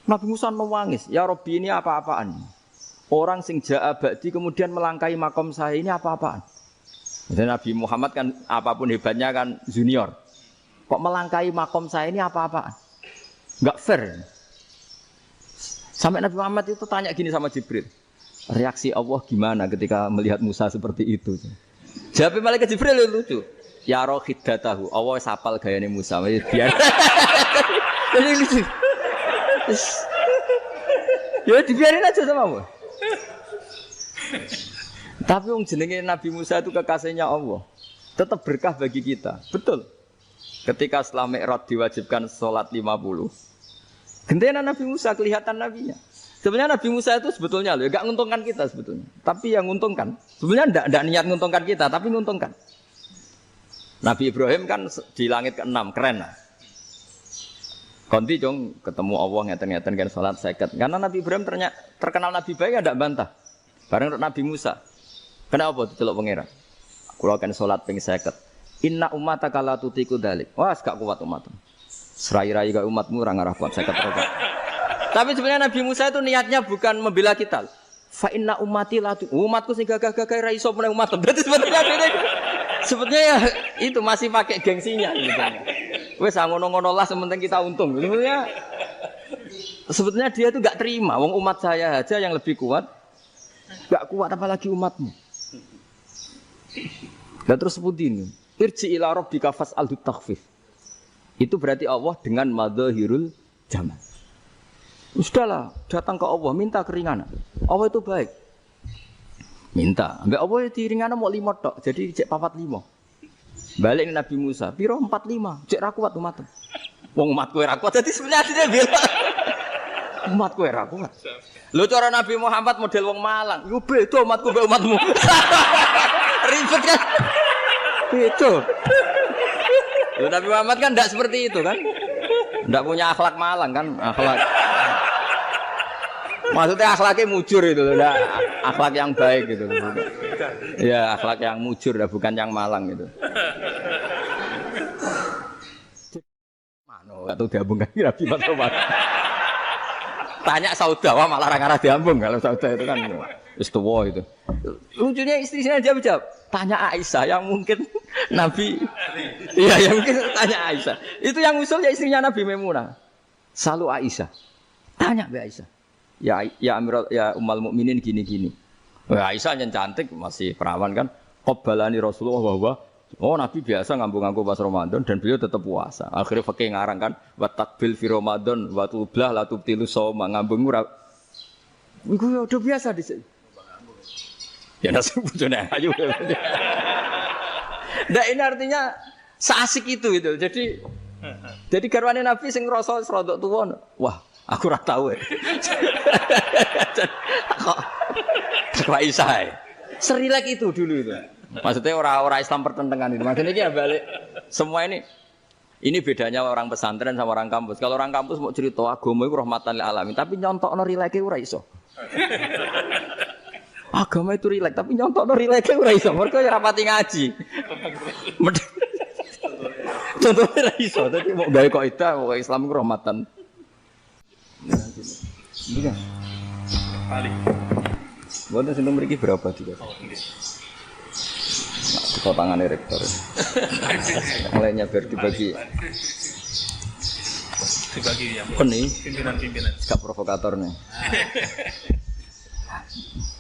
Nabi Musa nangis, ya Rabbi ini apa-apaan? Orang sing ja'a ba'di kemudian melangkahi makom saya ini apa-apaan? Dan Nabi Muhammad kan apapun hebatnya kan junior. Kok melangkahi makom saya ini apa-apaan? Enggak fair. Sampai Nabi Muhammad itu tanya gini sama Jibril. Reaksi Allah gimana ketika melihat Musa seperti itu? Jawab malaikat Jibril lucu. Ya roh hiddatahu, Allah sapal gayane Musa. Biar. Jadi lucu. Ya dibiarin aja sama Allah. Tapi wong jenenge Nabi Musa itu kekasihnya Allah. Tetap berkah bagi kita. Betul. Ketika setelah Mi'raj diwajibkan sholat 50. Gentena Nabi Musa kelihatan nabinya. Sebenarnya Nabi Musa itu sebetulnya loh, enggak menguntungkan kita sebetulnya. Tapi yang menguntungkan. Sebenarnya enggak niat menguntungkan kita, tapi menguntungkan. Nabi Ibrahim kan di langit ke-6, keren lah. Konti dong ketemu Allah ngeten-ngeten kan salat 50. Karena Nabi Ibrahim terkenal Nabi baik enggak bantah. Bareng Nabi Musa. Kenapa diceluk pangeran? Kula kan salat ping 50. Inna ummataka la tutiku dzalik. Wah, gak kuat umatmu. Serai-rai gak umatmu ora ngarah kuat 50 rokaat. Tapi sebenarnya Nabi Musa itu niatnya bukan membela kita. Fa inna ummati la umatku sing gagah-gagah ra iso meneng umat. Berarti sebetulnya ya itu masih pakai gengsinya gitu. Wes ngono-ngono lah sementing kita untung. Sebetulnya dia itu enggak terima wong umat saya aja yang lebih kuat. Enggak kuat apalagi umatmu. Dan terus sebutin irji ila rabbika fas'alhu takhfif. Itu berarti Allah dengan madzahirul jamal. Sudahlah, datang ke Allah minta keringanan. Allah itu baik. Minta, ambek Allah diringana mau 5 tok, jadi cek 45. Balik Nabi Musa, piro 45, cek ra kuat umat. Wong umatku ora kuat, jadi sebenarnya dia bilang umatku ora kuat. Lho cara Nabi Muhammad model wong Malang, yo beda umatku mbek umatmu. Ribet kan? Itu. Lho Nabi Muhammad kan enggak seperti itu kan? Enggak punya akhlak Malang kan, akhlak. Maksudnya akhlaknya mujur itu, enggak akhlak yang baik gitu. Ya, akhlak yang mujur bukan yang Malang gitu. Mano, atau diambungkan Nabi Muhammad. Tanya Saudawa malah orang-orang diambung kalau Sauda itu kan istiwa itu. Lucunya istrinya jawab. Tanya Aisyah yang mungkin Nabi. Iya, yang mungkin tanya Aisyah. Itu yang usul ya istrinya Nabi Maimunah. Selalu Aisyah. Tanya Mbak Aisyah. Ya Amirul ya Ummul Mukminin gini-gini. Aisyah yang cantik masih perawan kan. Qabbalani Rasulullah bahwa Nabi biasa ngambung-ngambung pas Ramadan dan beliau tetap puasa. Akhirnya fakih ngarang kan wa takbil fi Ramadan wa tublah la tubtilu shauma ngambung ora. Iku udah biasa di sini. Ya nasi bojone ayu. Nah ini artinya seasik itu gitu. Jadi garwane Nabi sing ngrasa rodok tuwa. Wah, aku ora tau. Kok Aisyah. Serilek itu dulu itu. Maksudnya orang-orang Islam pertentangan itu. Maksudnya dia balik semua ini bedanya orang pesantren sama orang kampus. Kalau orang kampus mau cerita agama itu rahmatan lil alamin, tapi nyontokno rileke ora iso. Agama itu rilek, tapi nyontokno rileke ora iso. Mergo ora pati ngaji. Contohnya ora iso, dadi mau gawe kaidah kok Islam itu rahmatan. Ini kan paling. Boten sinten mriki berapa juga? Potongan rektor. Mulainya dibagi yang pimpinan-pimpinan. Sikap provokator nih.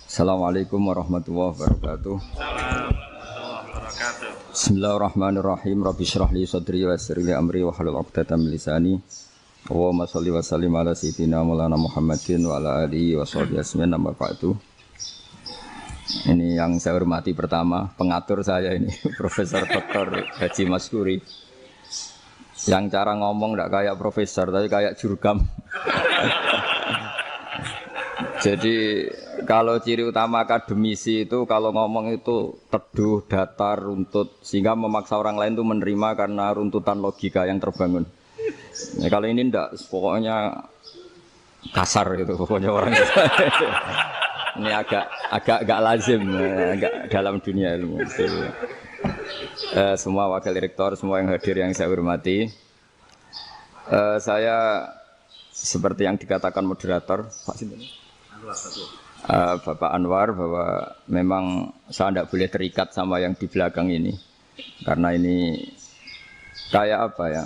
Assalamualaikum warahmatullahi wabarakatuh. Bismillahirrahmanirrahim. Rabbi shrah li sadri wa yassir li amri wa hlul 'uqdatam min lisani. Allahumma shalli wa sallim ala sayyidina Maulana Muhammadin wa ala alihi wa sahbihi ajmain amma ba'du. Ini yang saya hormati pertama, pengatur saya ini, Profesor Dr. Haji Maskuri. Yang cara ngomong tidak kayak profesor, tapi kayak jurkam. Jadi kalau ciri utama akademisi itu kalau ngomong itu teduh, datar, runtut, sehingga memaksa orang lain itu menerima karena runtutan logika yang terbangun. Nah, kalau ini tidak, pokoknya kasar gitu, pokoknya orang itu. Ini agak lazim, agak dalam dunia ilmu. Semua wakil rektor, semua yang hadir yang saya hormati, saya seperti yang dikatakan moderator Pak Sinten, Bapak Anwar, bahwa memang saya tidak boleh terikat sama yang di belakang ini karena ini kayak apa ya?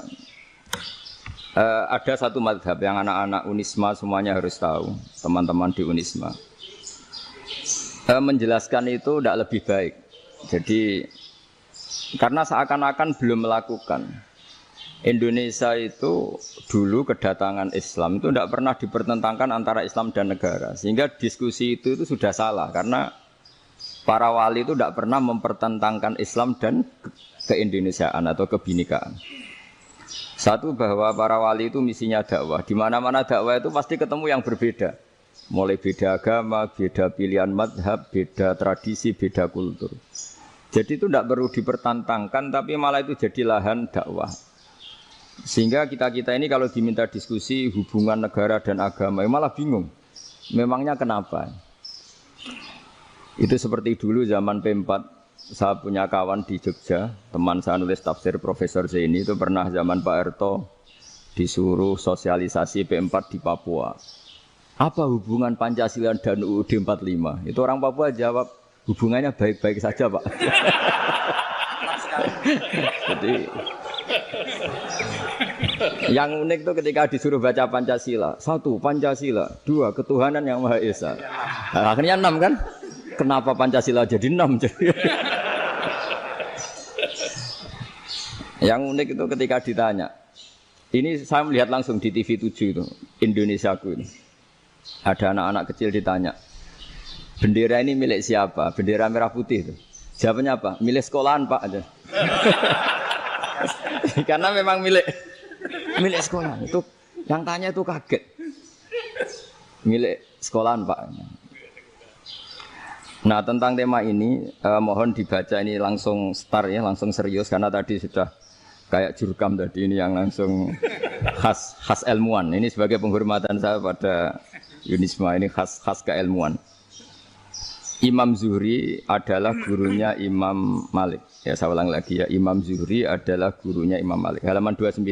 Ada satu mazhab yang anak-anak Unisma semuanya harus tahu, teman-teman di Unisma. Menjelaskan itu tidak lebih baik. Jadi karena seakan-akan belum melakukan. Indonesia itu dulu kedatangan Islam itu tidak pernah dipertentangkan antara Islam dan negara. Sehingga diskusi itu sudah salah karena para wali itu tidak pernah mempertentangkan Islam dan keindonesiaan atau kebinekaan. Satu, bahwa para wali itu misinya dakwah. Di mana-mana dakwah itu pasti ketemu yang berbeda. Mulai beda agama, beda pilihan madhab, beda tradisi, beda kultur. Jadi itu tidak perlu dipertentangkan, tapi malah itu jadi lahan dakwah. Sehingga kita-kita ini kalau diminta diskusi hubungan negara dan agama, malah bingung. Memangnya kenapa? Itu seperti dulu zaman P4, saya punya kawan di Jogja, teman saya nulis tafsir Profesor Zaini, itu pernah zaman Pak Erto disuruh sosialisasi P4 di Papua. Apa hubungan Pancasila dan UUD 45? Itu orang Papua jawab, hubungannya baik-baik saja Pak. Jadi yang unik itu ketika disuruh baca Pancasila. 1. Pancasila. 2. Ketuhanan yang Maha Esa. Nah, akhirnya 6 kan? Kenapa Pancasila jadi 6? Yang unik itu ketika ditanya. Ini saya melihat langsung di TV 7 itu. Indonesiaku ini. Ada anak-anak kecil ditanya. Bendera ini milik siapa? Bendera merah putih itu. Jawabannya apa? Milik sekolahan Pak aja. Karena memang milik sekolahan. Itu yang tanya itu kaget. Milik sekolahan Pak. Nah tentang tema ini mohon dibaca ini langsung start ya, langsung serius karena tadi sudah kayak jurkam tadi ini yang langsung khas ilmuwan. Ini sebagai penghormatan saya pada Unisma ini khas keilmuan. Imam Zuhri adalah gurunya Imam Malik. Ya saya ulang lagi ya, Imam Zuhri adalah gurunya Imam Malik. Halaman 29.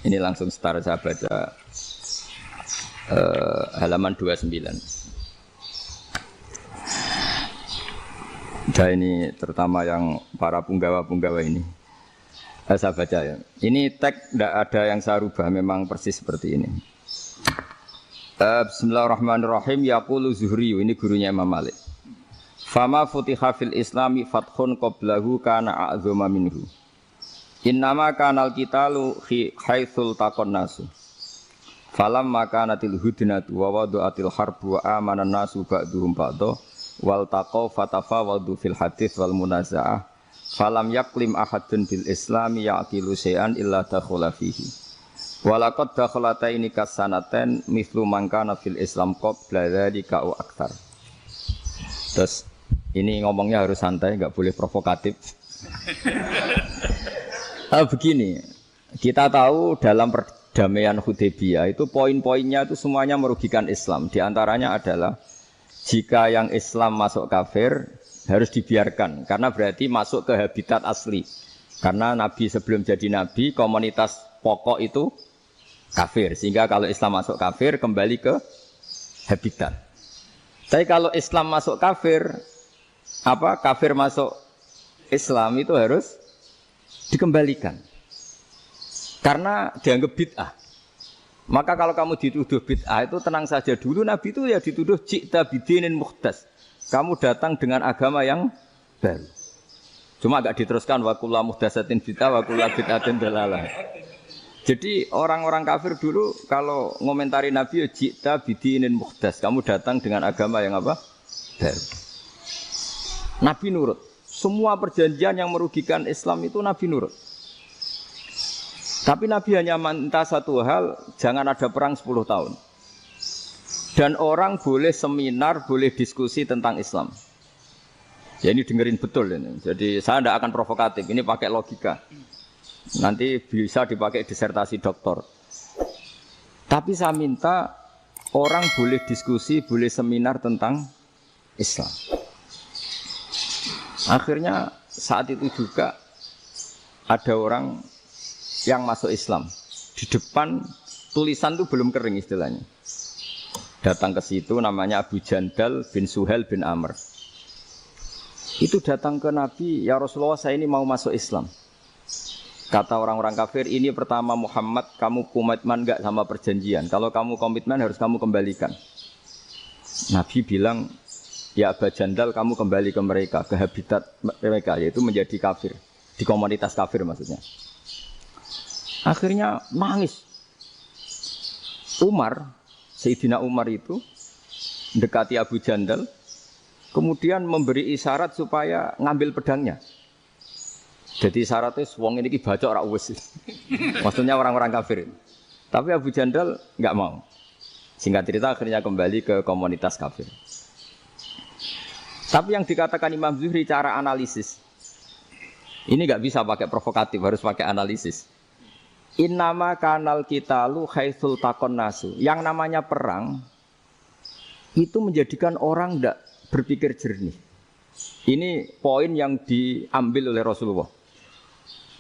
Ini langsung start saya baca halaman 29. Dan ini terutama yang para punggawa-punggawa ini. Saya baca ya. Ini teks tidak ada yang saya rubah, memang persis seperti ini. Bismillahirrahmanirrahim. Yaqulu Zuhri, ini gurunya Imam Malik. Fama futiha fil islami fathun qablahu kana a'zama minhu. Innama kanal qitalu haitsul taqon nasu. Falam makanatil hudnatu wa wadu'atil harbu wa amanan nasu ba'duhum ba'da wal taqaw fatafawadu fil hadits wal munaza'ah. Falam yaklim ahadun bil islami yaqilu syai'an illa dakhala fihi. Walaqad dakhalataini kasanaten mithlu man kana fil islam qabla dzalika wa aktsar. Terus ini ngomongnya harus santai, enggak boleh provokatif. Begini, kita tahu dalam perdamaian Hudaybiyah itu poin-poinnya itu semuanya merugikan Islam. Di antaranya adalah jika yang Islam masuk kafir harus dibiarkan karena berarti masuk ke habitat asli. Karena Nabi sebelum jadi Nabi komunitas pokok itu kafir, sehingga kalau Islam masuk kafir kembali ke habitat. Tapi kalau Islam masuk kafir, kafir masuk Islam itu harus dikembalikan. Karena dianggap bid'ah. Maka kalau kamu dituduh bid'ah itu tenang saja dulu. Nabi itu ya dituduh ji'ta bidinin muhdas. Kamu datang dengan agama yang baru. Cuma agak diteruskan wa kullu muhdasatin bid'ah wa kullu bid'atin dalalah. Jadi orang-orang kafir dulu kalau ngomentari Nabi ji'ta bidinin muhdas. Kamu datang dengan agama yang apa? Baru. Nabi nurut. Semua perjanjian yang merugikan Islam itu Nabi nurut. Tapi Nabi hanya minta satu hal, jangan ada perang 10 tahun. Dan orang boleh seminar, boleh diskusi tentang Islam. Ya ini dengerin betul ini. Jadi saya tidak akan provokatif, ini pakai logika. Nanti bisa dipakai disertasi doktor. Tapi saya minta orang boleh diskusi, boleh seminar tentang Islam. Akhirnya saat itu juga ada orang yang masuk Islam di depan tulisan itu belum kering istilahnya. Datang ke situ namanya Abu Jandal bin Suhail bin Amr. Itu datang ke Nabi, ya Rasulullah saya ini mau masuk Islam. Kata orang-orang kafir, ini pertama Muhammad, kamu komitmen enggak sama perjanjian? Kalau kamu komitmen harus kamu kembalikan. Nabi bilang, ya Abu Jandal kamu kembali ke mereka, ke habitat mereka, yaitu menjadi kafir. Di komunitas kafir maksudnya. Akhirnya nangis. Umar, Sayyidina Umar itu, mendekati Abu Jandal, kemudian memberi isyarat supaya ngambil pedangnya. Jadi syaratnya wong ini baca ora wis. Maksudnya orang-orang kafir. Tapi Abu Jandal enggak mau. Singkat cerita akhirnya kembali ke komunitas kafir. Tapi yang dikatakan Imam Zuhri cara analisis. Ini enggak bisa pakai provokatif, harus pakai analisis. Innama kanal qitalu haitsul taqon nasu. Yang namanya perang itu menjadikan orang enggak berpikir jernih. Ini poin yang diambil oleh Rasulullah.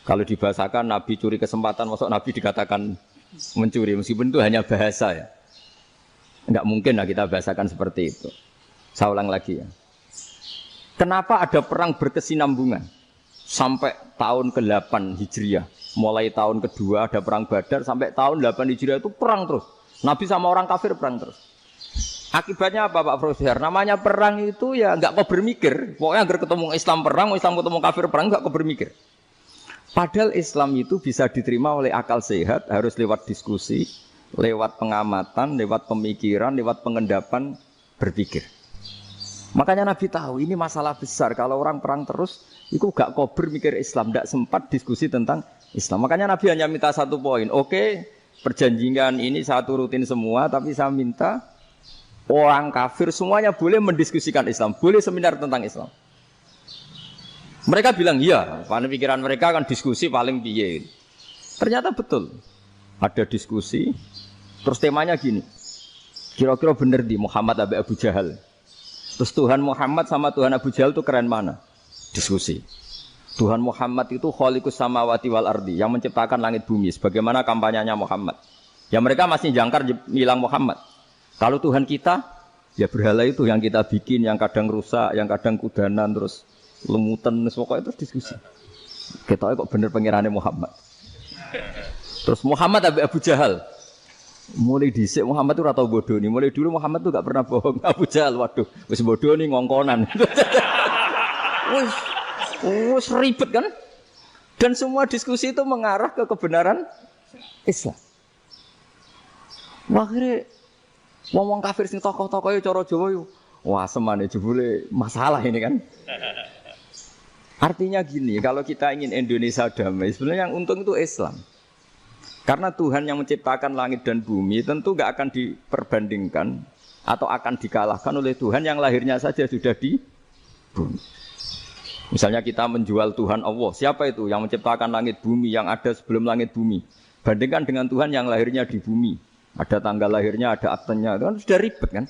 Kalau dibahasakan Nabi curi kesempatan, maksud Nabi dikatakan mencuri, meskipun itu hanya bahasa ya. Enggak mungkin lah kita bahasakan seperti itu. Saya ulang lagi ya. Kenapa ada perang berkesinambungan? Sampai tahun ke-8 Hijriah. Mulai tahun kedua ada perang Badar, sampai tahun 8 Hijriah itu perang terus. Nabi sama orang kafir perang terus. Akibatnya apa Pak Profesor? Namanya perang itu ya enggak kau bermikir. Pokoknya agar ketemu Islam perang, Islam ketemu kafir perang, enggak kau bermikir. Padahal Islam itu bisa diterima oleh akal sehat, harus lewat diskusi, lewat pengamatan, lewat pemikiran, lewat pengendapan berpikir. Makanya Nabi tahu ini masalah besar. Kalau orang perang terus, itu gak kober mikir Islam, gak sempat diskusi tentang Islam. Makanya Nabi hanya minta satu poin. Oke, perjanjian ini saya turutin semua, tapi saya minta orang kafir semuanya boleh mendiskusikan Islam, boleh seminar tentang Islam. Mereka bilang iya, pada pikiran mereka kan diskusi paling piye. Ternyata betul. Ada diskusi, terus temanya gini. Kira-kira bener di Muhammad Abi Abu Jahal. Terus Tuhan Muhammad sama Tuhan Abu Jahal itu keren mana? Diskusi. Tuhan Muhammad itu khaliqus samawati wal ardi, yang menciptakan langit bumi. Sebagaimana kampanyenya Muhammad. Ya mereka masih jangkar bilang Muhammad. Kalau Tuhan kita, ya berhala itu yang kita bikin, yang kadang rusak, yang kadang kudanan, terus lemutan, pokoknya terus diskusi. Kita kok bener pengirannya Muhammad. Terus Muhammad Abu Jahal. Mulai dhisik Muhammad itu ora tau bodoh nih. Mulai dulu Muhammad tuh gak pernah bohong. Abu Jahal, waduh, wis bodoh nih ngongkonan. Wis ribet kan? Dan semua diskusi itu mengarah ke kebenaran Islam. Akhirnya ngomong kafir sing tokoh-tokoh cara Jawa yo. Wah, semane jebule masalah ini kan. Artinya gini, kalau kita ingin Indonesia damai, sebenarnya yang untung itu Islam. Karena Tuhan yang menciptakan langit dan bumi tentu gak akan diperbandingkan atau akan dikalahkan oleh Tuhan yang lahirnya saja sudah di bumi. Misalnya kita menjual Tuhan Allah, siapa itu yang menciptakan langit bumi, yang ada sebelum langit bumi? Bandingkan dengan Tuhan yang lahirnya di bumi. Ada tanggal lahirnya, ada aktenya, itu kan sudah ribet kan?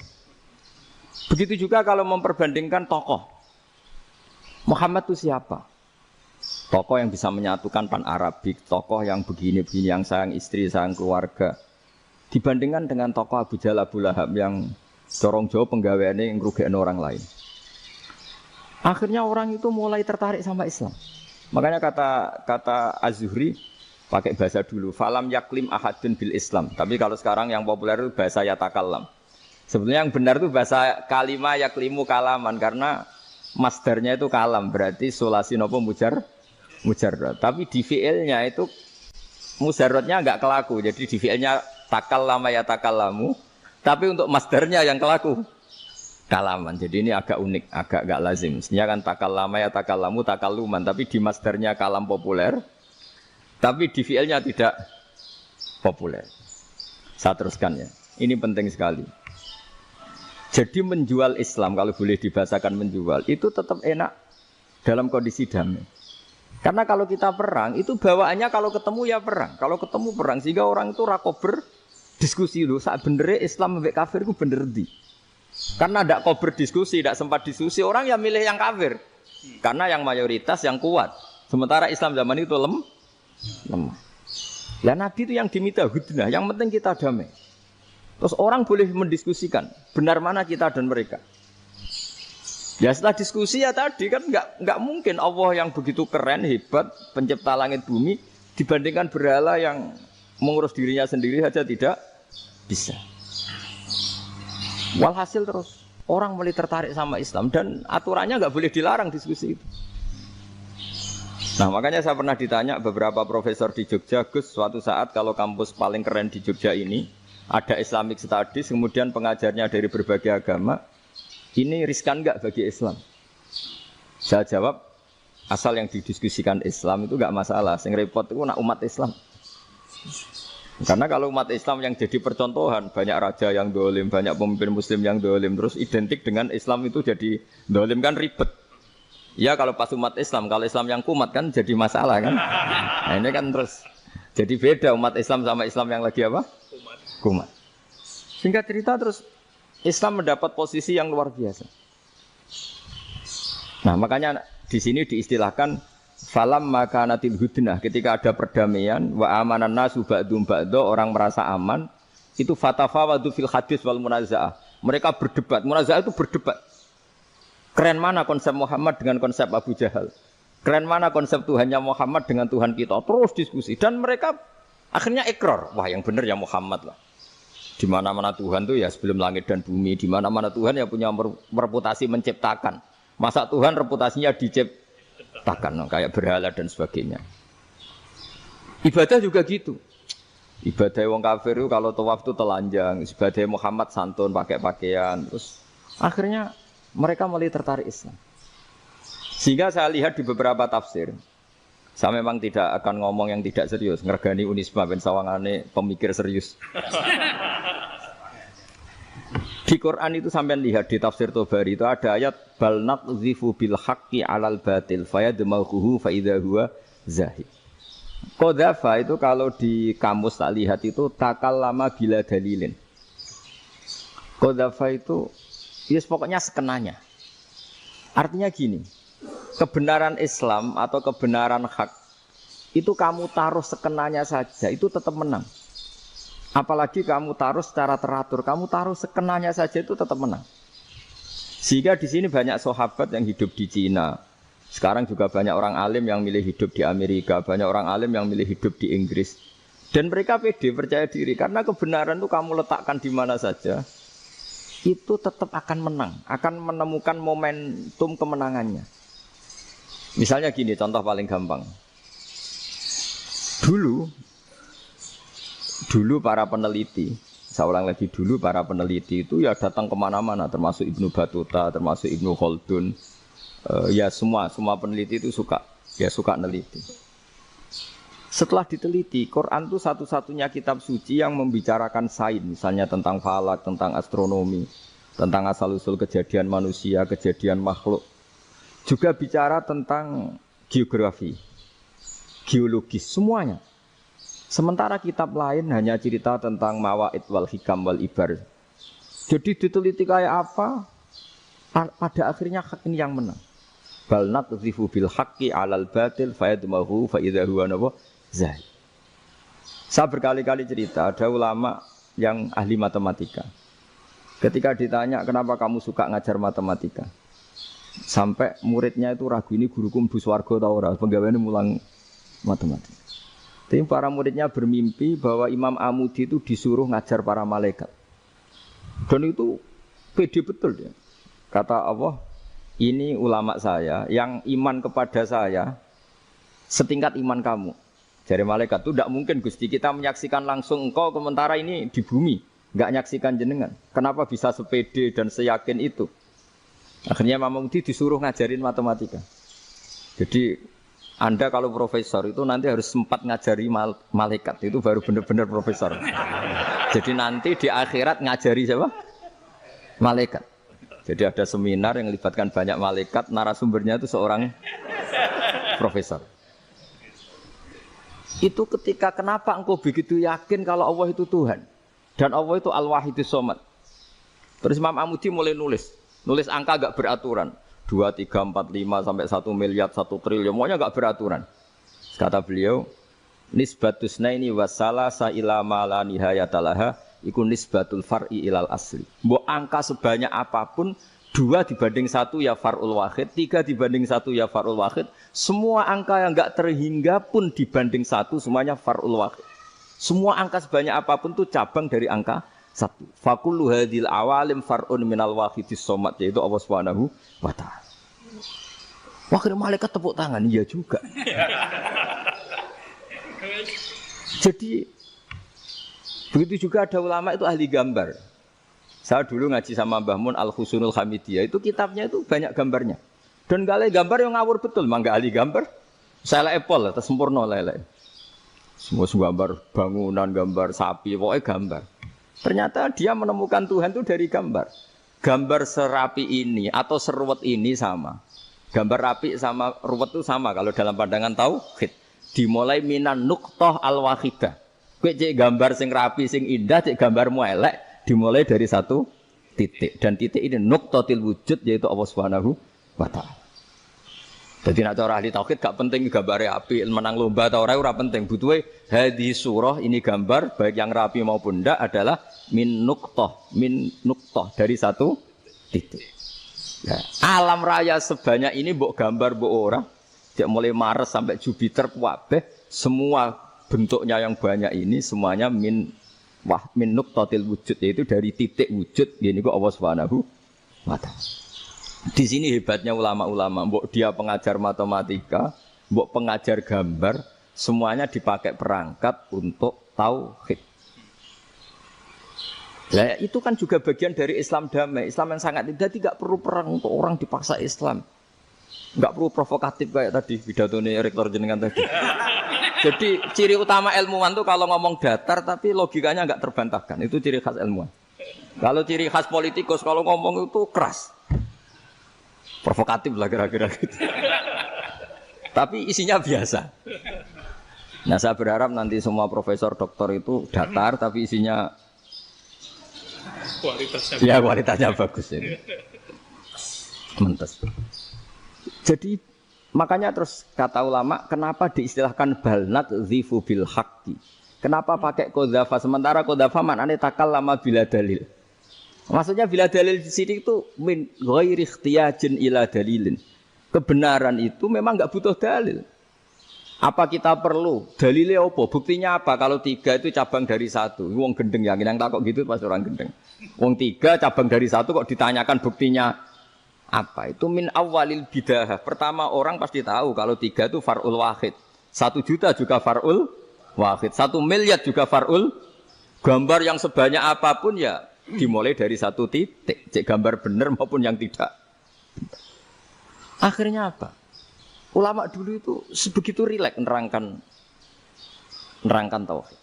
Begitu juga kalau memperbandingkan tokoh. Muhammad itu siapa? Tokoh yang bisa menyatukan pan-Arabik, tokoh yang begini-begini, yang sayang istri, sayang keluarga. Dibandingkan dengan tokoh Abu Jahal, Abu Lahab yang corong jauh penggaweannya yang ngerugikan orang lain. Akhirnya orang itu mulai tertarik sama Islam. Makanya kata Az-Zuhri, pakai bahasa dulu, falam yaklim ahadun bil Islam. Tapi kalau sekarang yang populer itu bahasa yatakallam. Sebenarnya yang benar itu bahasa kalimah yaklimu kalaman, karena masdarnya itu kalam, berarti sulasi nopo mujarrad. Tapi di fi'ilnya itu mujarradnya enggak kelaku. Jadi di fi'ilnya takallama ya takallamu, tapi untuk masdarnya yang kelaku kalaman. Jadi ini agak unik, agak enggak lazim. Sebenarnya kan takallama ya takallamu takalluman, tapi di masdarnya kalam populer, tapi di fi'ilnya tidak populer. Saya teruskan ya. Ini penting sekali. Jadi menjual Islam, kalau boleh dibahasakan menjual, itu tetap enak dalam kondisi damai. Karena kalau kita perang, itu bawaannya kalau ketemu ya perang. Kalau ketemu perang, sehingga orang itu rakober diskusi dulu. Saat benernya Islam sampai kafir itu bener di. Karena tidak kober diskusi, tidak sempat diskusi, orang yang milih yang kafir. Karena yang mayoritas yang kuat. Sementara Islam zaman itu lemah. Lah Nabi itu yang diminta hudnah, yang penting kita damai. Terus orang boleh mendiskusikan benar mana kita dan mereka. Ya setelah diskusi ya tadi kan nggak mungkin Allah yang begitu keren hebat pencipta langit bumi dibandingkan berhala yang mengurus dirinya sendiri saja tidak bisa. Walhasil terus orang mulai tertarik sama Islam dan aturannya nggak boleh dilarang diskusi itu. Nah makanya saya pernah ditanya beberapa profesor di Jogja, Gus suatu saat kalau kampus paling keren di Jogja ini ada Islamic Studies kemudian pengajarnya dari berbagai agama, ini riskan nggak bagi Islam? Saya jawab asal yang didiskusikan Islam itu nggak masalah, yang repot itu nak umat Islam. Karena kalau umat Islam yang jadi percontohan banyak raja yang dolim, banyak pemimpin Muslim yang dolim, terus identik dengan Islam itu jadi dolim kan ribet. Ya kalau pas umat Islam, kalau Islam yang kumat kan jadi masalah kan. Nah ini kan terus jadi beda umat Islam sama Islam yang lagi apa? Kumat. Singkat cerita terus Islam mendapat posisi yang luar biasa. Nah makanya di sini diistilahkan falam makanatil hudnah, ketika ada perdamaian wa amanan nasu ba'dum ba'do, orang merasa aman, itu fatafawadu fil hadis wal munazaah. Mereka berdebat, munazaah itu berdebat. Keren mana konsep Muhammad dengan konsep Abu Jahal? Keren mana konsep Tuhannya Muhammad dengan Tuhan kita? Terus diskusi. Dan mereka akhirnya ikrar. Wah yang benar ya Muhammad lah. Di mana-mana Tuhan itu ya sebelum langit dan bumi. Di mana-mana Tuhan ya punya reputasi menciptakan. Masa Tuhan reputasinya diciptakan. Kayak berhala dan sebagainya. Ibadah juga gitu. Ibadah wong kafir itu kalau tawaf itu telanjang. Ibadah Muhammad santun pakai pakaian. Terus akhirnya mereka mulai tertarik Islam. Sehingga saya lihat di beberapa tafsir, saya memang tidak akan ngomong yang tidak serius, ngergani Unisma ben sawangane pemikir serius. Di Quran itu sampean lihat di tafsir Tobari itu ada ayat bal naqdhifu bil haqqi 'alal batil fayadmaghuhu fa idza huwa zahid. Qadhafa itu kalau di kamus tak lihat itu takallama bila dalilin. Qadhafa itu yes, pokoknya sekenanya. Artinya gini, kebenaran Islam atau kebenaran hak itu kamu taruh sekenanya saja, itu tetap menang. Apalagi kamu taruh secara teratur, kamu taruh sekenanya saja itu tetap menang. Sehingga di sini banyak sahabat yang hidup di Cina. Sekarang juga banyak orang alim yang milih hidup di Amerika, banyak orang alim yang milih hidup di Inggris. Dan mereka pede, percaya diri karena kebenaran itu kamu letakkan di mana saja. Itu tetap akan menang, akan menemukan momentum kemenangannya. Misalnya gini, contoh paling gampang. Dulu para peneliti, saya ulang lagi dulu para peneliti itu ya datang kemana-mana, termasuk Ibnu Battuta, termasuk Ibnu Khaldun, ya semua peneliti itu suka neliti. Setelah diteliti, Quran itu satu-satunya kitab suci yang membicarakan sains, misalnya tentang falak, tentang astronomi, tentang asal-usul kejadian manusia, kejadian makhluk. Juga bicara tentang geografi, geologis, semuanya. Sementara kitab lain hanya cerita tentang mawaid wal hikam wal ibar. Jadi diteliti kayak apa, pada akhirnya hak ini yang menang. Bal naqdhifu bil haqqi 'alal batil fayadmaghu fa idza huwa zahid. Saya berkali-kali cerita, ada ulama yang ahli matematika. Ketika ditanya kenapa kamu suka ngajar matematika, sampai muridnya itu ragu ini guruku mlebu swarga ta ora, penggaweane mulang matematika. Tapi para muridnya bermimpi bahwa Imam Amudi itu disuruh ngajar para malaikat. Dan itu pede betul dia. Kata Allah, ini ulama saya yang iman kepada saya setingkat iman kamu. Dari malaikat itu tidak mungkin Gusti kita menyaksikan langsung engkau sementara ini di bumi, enggak menyaksikan jenengan. Kenapa bisa sepede dan seyakin itu? Akhirnya Imam Mudi disuruh ngajarin matematika. Jadi Anda kalau profesor itu nanti harus sempat ngajari malaikat, itu baru benar-benar profesor. Jadi nanti di akhirat ngajari siapa? Malaikat. Jadi ada seminar yang melibatkan banyak malaikat, narasumbernya itu seorang profesor. Itu ketika kenapa engkau begitu yakin kalau Allah itu Tuhan dan Allah itu Al-Wahidus Shomad. Terus Imam Amudi mulai nulis angka enggak beraturan, 2, 3, 4, 5 sampai 1 miliar, 1 triliun, semuanya enggak beraturan. Kata beliau, nisbatus naini wasalasa ila ma la nihayatalaha iku nisbatul far'i ilal asli. Mbok angka sebanyak apapun 2 dibanding 1 ya far'ul wahid, 3 dibanding 1 ya far'ul wahid. Semua angka yang enggak terhingga pun dibanding 1 semuanya far'ul wahid. Semua angka sebanyak apapun itu cabang dari angka 1. Fakullu hadhil awalim far'un minal wahidis somad, yaitu Allah Subhanahu wa ta'ala. Wakil malaikat tepuk tangan, iya juga. Jadi begitu juga ada ulama itu ahli gambar. Saya dulu ngaji sama Mbah Mun Al-Husunul Hamidiyah, itu kitabnya itu banyak gambarnya. Dan gale gambar yang ngawur betul, mangga ahli gambar. Saya epol, terus sempurna lele. Semua gambar bangunan, gambar sapi, pokoknya gambar. Ternyata dia menemukan Tuhan itu dari gambar. Gambar serapi ini atau seruwet ini sama. Gambar rapi sama ruwet itu sama kalau dalam pandangan tauhid. Dimulai minan nuqtah al-wahidah. Kowe cek gambar sing rapi, sing indah, cek gambarmu elek, dimulai dari 1 titik. Dan titik ini nuqtatil wujud, yaitu Allah Subhanahu wa ta'ala. Jadi nak cara ahli tauhid gak penting gambare api, menang lomba atau ora penting. Butuhe hadis surah ini gambar baik yang rapi maupun ndak adalah min nuqtah dari 1 titik. Ya, alam raya sebanyak ini mbok gambar mbok ora, sejak mulai Mars sampai Jupiter kabeh semua bentuknya yang banyak ini semuanya min nuqtatil wujud, yaitu dari titik wujud ngene kok Allah Subhanahu wa ta'ala. Di sini hebatnya ulama-ulama, mbok dia pengajar matematika, mbok pengajar gambar, semuanya dipakai perangkat untuk tauhid. Nah, itu kan juga bagian dari Islam damai, Islam yang sangat tidak perlu perang untuk orang dipaksa Islam. Enggak perlu provokatif kayak tadi pidatonya rektor jenengan tadi. Jadi ciri utama ilmuwan itu kalau ngomong datar tapi logikanya enggak terbantahkan, itu ciri khas ilmuwan. Kalau ciri khas politikus kalau ngomong itu keras. Provokatif lah kira-kira gitu. Tapi isinya biasa. Nah saya berharap nanti semua profesor doktor itu datar tapi isinya kualitasnya bagus ini. Mentes. Jadi makanya terus kata ulama kenapa diistilahkan balnat zifu bil haqqi. Kenapa pakai qadzafa sementara qadzafa maknane takallama bila dalil. Maksudnya bila dalil di sini itu min ghairi ikhtiyajin ila dalilin. Kebenaran itu memang enggak butuh dalil. Apa kita perlu dalilnya apa? Buktinya apa? Kalau 3 itu cabang dari 1. Wong gendeng yakin yang takok gitu pas orang gendeng. Wong 3 cabang dari 1 kok ditanyakan buktinya apa? Itu min awalil bidah. Pertama orang pasti tahu kalau 3 itu far'ul wahid. 1 juta juga far'ul wahid. 1 miliar juga far'ul. Gambar yang sebanyak apapun ya dimulai dari 1 titik, cek gambar benar maupun yang tidak. Akhirnya apa? Ulama dulu itu sebegitu rileks nerangkan tauhid.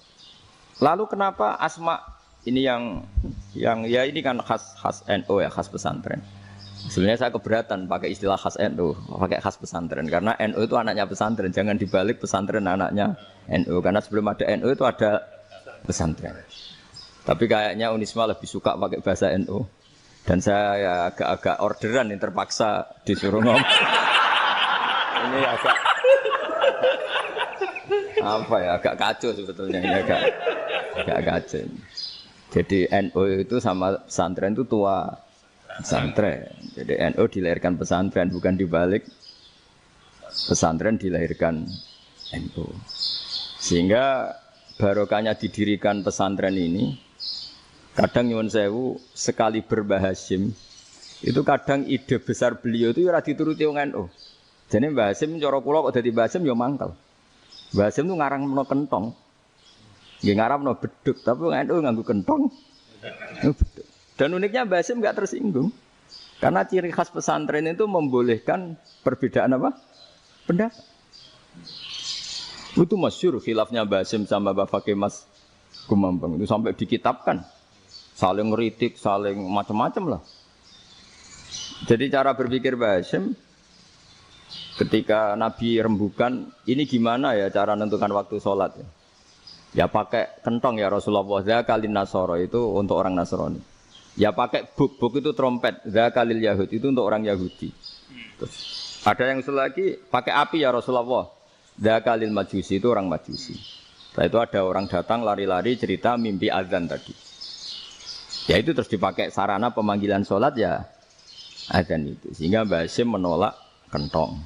Lalu kenapa asma ini yang ya ini kan khas NU ya, khas pesantren. Sebenarnya saya keberatan pakai istilah khas NU, pakai khas pesantren karena NU itu anaknya pesantren, jangan dibalik pesantren anaknya NU karena sebelum ada NU itu ada pesantren. Tapi kayaknya Unisma lebih suka pakai bahasa NU. Dan saya ya agak-agak orderan yang terpaksa disuruh ngomong. Ini agak apa ya, agak kacau sebetulnya ini agak kacau. Jadi NU itu sama pesantren itu tua pesantren. Jadi NU dilahirkan pesantren bukan dibalik. Pesantren dilahirkan NU. Sehingga barokahnya didirikan pesantren ini kadang nyuwun sewu sekali berbahasim itu kadang ide besar beliau itu ora dituruti wong NU. Jadi Mbah Hasim cara kula kok dadi Mbah Hasim ya mangkel. Mbah Hasim itu ngarangno kentong. Nggih ngaramno beduk, tapi wong NU nganggo kentong. Dan uniknya Mbah Hasim enggak tersinggung. Karena ciri khas pesantren itu membolehkan perbedaan apa? Pendapat. Itu masyhur khilafnya Mbah Hasim sama Mbah Fakih Mas Gumambang itu sampai dikitabkan. Saling ngeritik, saling macam-macam lah. Jadi cara berpikir Mbah Hasim ketika Nabi rembukan, ini gimana ya cara menentukan waktu sholat ya? Ya pakai kentong ya Rasulullah, zakalin nasoro itu untuk orang Nasrani. Ya pakai buk itu trompet, zakalil Yahud itu untuk orang Yahudi. Terus ada yang usul lagi pakai api ya Rasulullah. Dzakalil majusi itu orang majusi. Setelah itu ada orang datang lari-lari cerita mimpi azan tadi. Ya itu terus dipakai sarana pemanggilan sholat ya azan itu. Sehingga Mbah Hasyim menolak kentong.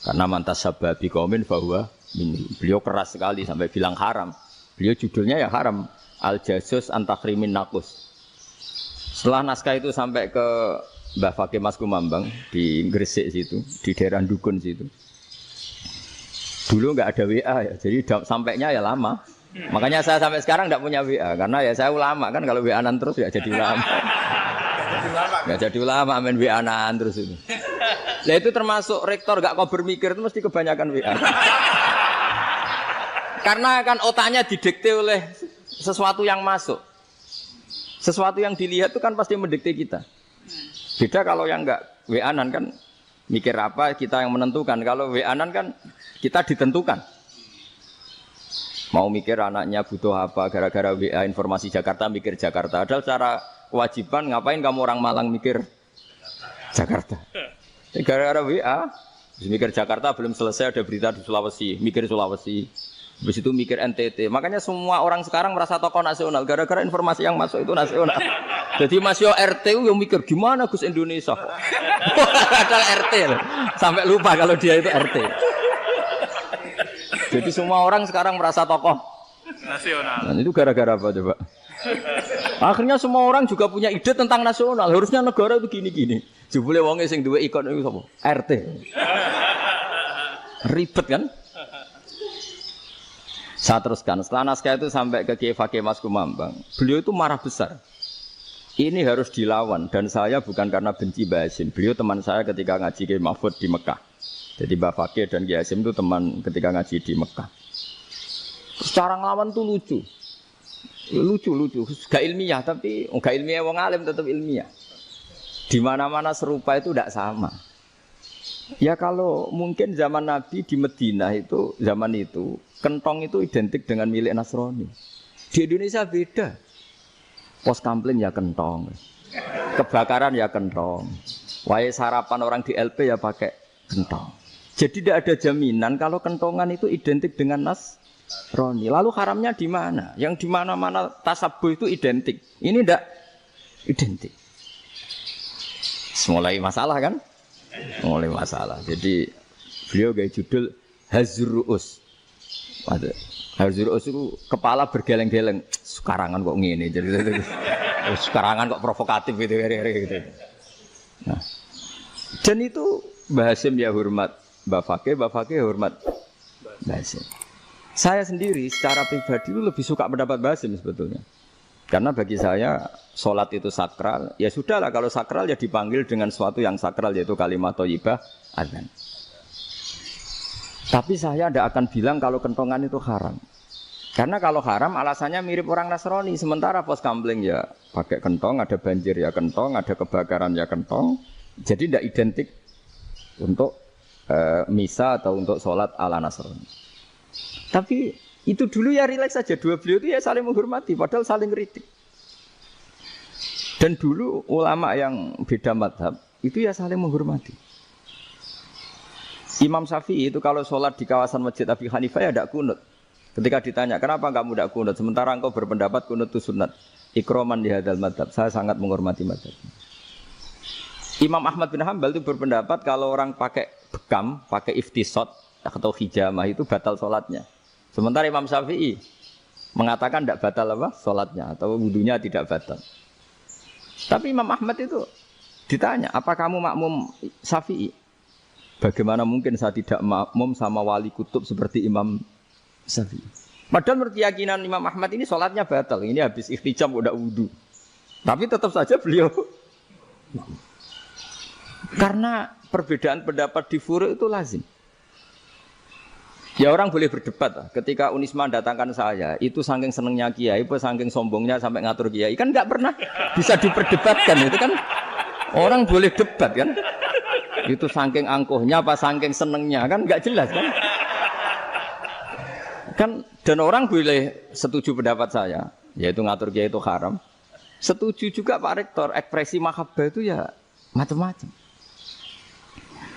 Karena mantas sababi qaumin fahuwa minhum. Beliau keras sekali sampai bilang haram. Beliau judulnya ya haram. Al-Jasus Antakhrimin Nakus. Setelah naskah itu sampai ke Mbah Fakih Mas Kumambang di Gresik situ, di daerah Dukun situ. Dulu nggak ada WA ya, jadi sampainya ya lama. Makanya saya sampai sekarang nggak punya WA, karena ya saya ulama kan, kalau WA-an terus ya jadi ulama. Nggak jadi ulama, main WA-an terus itu. Nah itu termasuk rektor nggak kau bermikir itu mesti kebanyakan WA. Karena kan otaknya didikte oleh sesuatu yang masuk. Sesuatu yang dilihat itu kan pasti mendikte kita. Beda kalau yang enggak WA-an kan mikir apa kita yang menentukan. Kalau WA-an kan kita ditentukan. Mau mikir anaknya butuh apa gara-gara WA informasi Jakarta mikir Jakarta. Padahal secara kewajiban ngapain kamu orang Malang mikir Jakarta. Gara-gara WA mikir Jakarta belum selesai ada berita di Sulawesi, mikir Sulawesi. Habis itu mikir NTT. Makanya semua orang sekarang merasa tokoh nasional gara-gara informasi yang masuk itu nasional. Jadi Masio RT yang mikir gimana Gus Indonesia. Padahal RT loh. Sampai lupa kalau dia itu RT. Jadi semua orang sekarang merasa tokoh nasional. Dan itu gara-gara apa coba? Akhirnya semua orang juga punya ide tentang nasional. Harusnya negara itu gini-gini. Jebule wonge sing duwe ikon itu sapa? RT. Ribet kan? Saya teruskan, setelah naskah itu sampai ke Kiai Fakih Mas Kumambang, beliau itu marah besar. Ini harus dilawan, dan saya bukan karena benci Mbah Hasyim. Beliau teman saya ketika ngaji Kiai Mahfud di Mekah. Jadi Mbah Fakih dan Kiai Hasyim itu teman ketika ngaji di Mekah. Secara ngelawan tuh lucu. Lucu. Gak ilmiah, tapi gak ilmiah wong alim tetap ilmiah. Di mana-mana serupa itu tidak sama. Ya kalau mungkin zaman Nabi di Madinah itu, zaman itu, kentong itu identik dengan milik Nasrani. Di Indonesia beda. Pos kampling ya kentong. Kebakaran ya kentong. Wae sarapan orang di LP ya pakai kentong. Jadi tidak ada jaminan kalau kentongan itu identik dengan Nasrani. Lalu haramnya di mana? Yang di mana-mana tasabuh itu identik. Ini tidak identik. Mulai masalah kan? Mulai masalah. Jadi beliau gaya judul Hazruus. Hazruus itu kepala bergeleng-geleng. Sekarangan kok ngene. Jadi sekarangan kok provokatif gitu. Nah, dan itu Mbah Hasyim ya hormat Mbah Fakih hormat Mbah Hasyim. Saya sendiri secara pribadi itu lebih suka pendapat Mbah Hasyim sebetulnya. Karena bagi saya sholat itu sakral, ya sudahlah kalau sakral ya dipanggil dengan sesuatu yang sakral yaitu kalimat thayyibah adzan. Tapi saya tidak akan bilang kalau kentongan itu haram. Karena kalau haram alasannya mirip orang Nasrani. Sementara pos kampling ya pakai kentong, ada banjir ya kentong, ada kebakaran ya kentong. Jadi tidak identik untuk misa atau untuk sholat ala Nasrani. Tapi itu dulu ya rileks saja, dua beliau itu ya saling menghormati, padahal saling kritik. Dan dulu ulama yang beda madhab, itu ya saling menghormati. Imam Syafi'i itu kalau sholat di kawasan Masjid Abi Hanifah ya tidak kunut. Ketika ditanya, kenapa kamu tidak kunut? Sementara engkau berpendapat kunut itu sunat. Ikroman di hadal madhab, saya sangat menghormati madhab. Imam Ahmad bin Hanbal itu berpendapat kalau orang pakai bekam, pakai iftisot atau hijamah itu batal sholatnya. Sementara Imam Syafi'i mengatakan tidak batal apa sholatnya atau wudunya tidak batal. Tapi Imam Ahmad itu ditanya, apa kamu makmum Syafi'i? Bagaimana mungkin saya tidak makmum sama wali kutub seperti Imam Syafi'i? Padahal menurut keyakinan Imam Ahmad ini sholatnya batal. Ini habis ikhtijar udah wudu. Tapi tetap saja beliau. Karena perbedaan pendapat di furu' itu lazim. Ya orang boleh berdebat. Ketika Unisma datangkan saya, itu saking senengnya kiai, saking sombongnya sampai ngatur kiai. Kan nggak pernah bisa diperdebatkan. Itu kan orang boleh debat kan. Itu saking angkuhnya apa saking senengnya kan nggak jelas kan. Kan dan orang boleh setuju pendapat saya, yaitu ngatur kiai itu haram. Setuju juga Pak Rektor, ekspresi mahabbah itu ya macam-macam.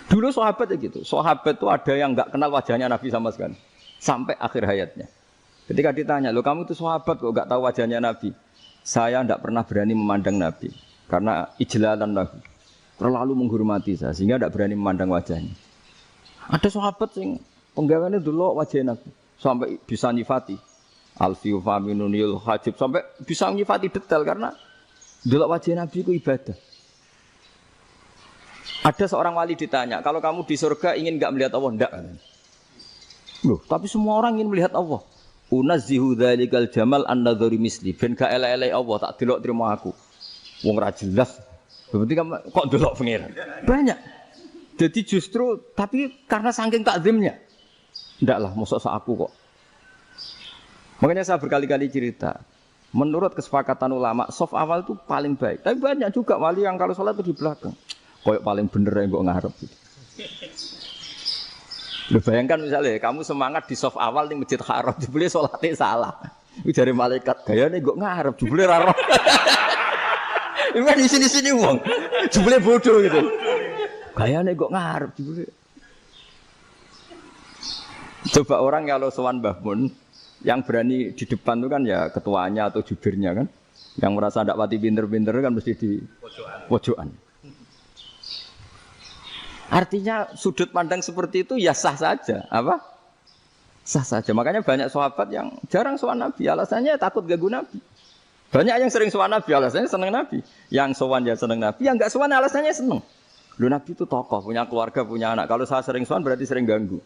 Dulu sahabat ya gitu. Sahabat itu ada yang nggak kenal wajahnya Nabi sama sekali sampai akhir hayatnya. Ketika ditanya, "Loh kamu itu sahabat kok nggak tahu wajahnya Nabi?" "Saya tidak pernah berani memandang Nabi karena ijlalan Nabi. Terlalu menghormati saya sehingga tidak berani memandang wajahnya." Ada sahabat yang penggawaannya dulu wajah Nabi sampai bisa nyifati alfiu faminunil hajib sampai bisa nyifati detail karena dulu wajah Nabi itu ibadah. Ada seorang wali ditanya, "Kalau kamu di surga ingin enggak melihat Allah?" "Enggak." Loh, tapi semua orang ingin melihat Allah. "Unazzihu dzalikal jamal an-nadhari misli." Ben gak elek-elek Allah tak delok terima aku. Wong ra jelas. Berarti kok delok pengiran. Banyak. Jadi justru tapi karena saking takzimnya. Enggak lah, mosok sak aku kok. Makanya saya berkali-kali cerita. Menurut kesepakatan ulama, soft awal itu paling baik. Tapi banyak juga wali yang kalau sholat itu di belakang. Koyok paling bener yang kok ngarep gitu. Lu bayangkan misalnya kamu semangat di soft awal di masjid haram, jebule sholatnya salah. Itu dari malaikat gayane kok ngarep, jebule ra roh. Iku di sini-sini wong. Jebule bodoh gitu. Gayane kok ngarep jebule. Coba orang kalau sowan Mbah Mun yang berani di depan itu kan ya ketuanya atau jubirnya kan. Yang merasa ndak pati pinter-pinter kan mesti di pojokan. Artinya sudut pandang seperti itu ya sah saja, apa? Sah saja. Makanya banyak sahabat yang jarang sowan Nabi, alasannya takut ganggu Nabi. Banyak yang sering sowan Nabi, alasannya seneng Nabi. Yang sowan ya seneng Nabi, yang enggak sowan alasannya seneng. Lu Nabi itu tokoh, punya keluarga, punya anak. Kalau saya sering sowan berarti sering ganggu.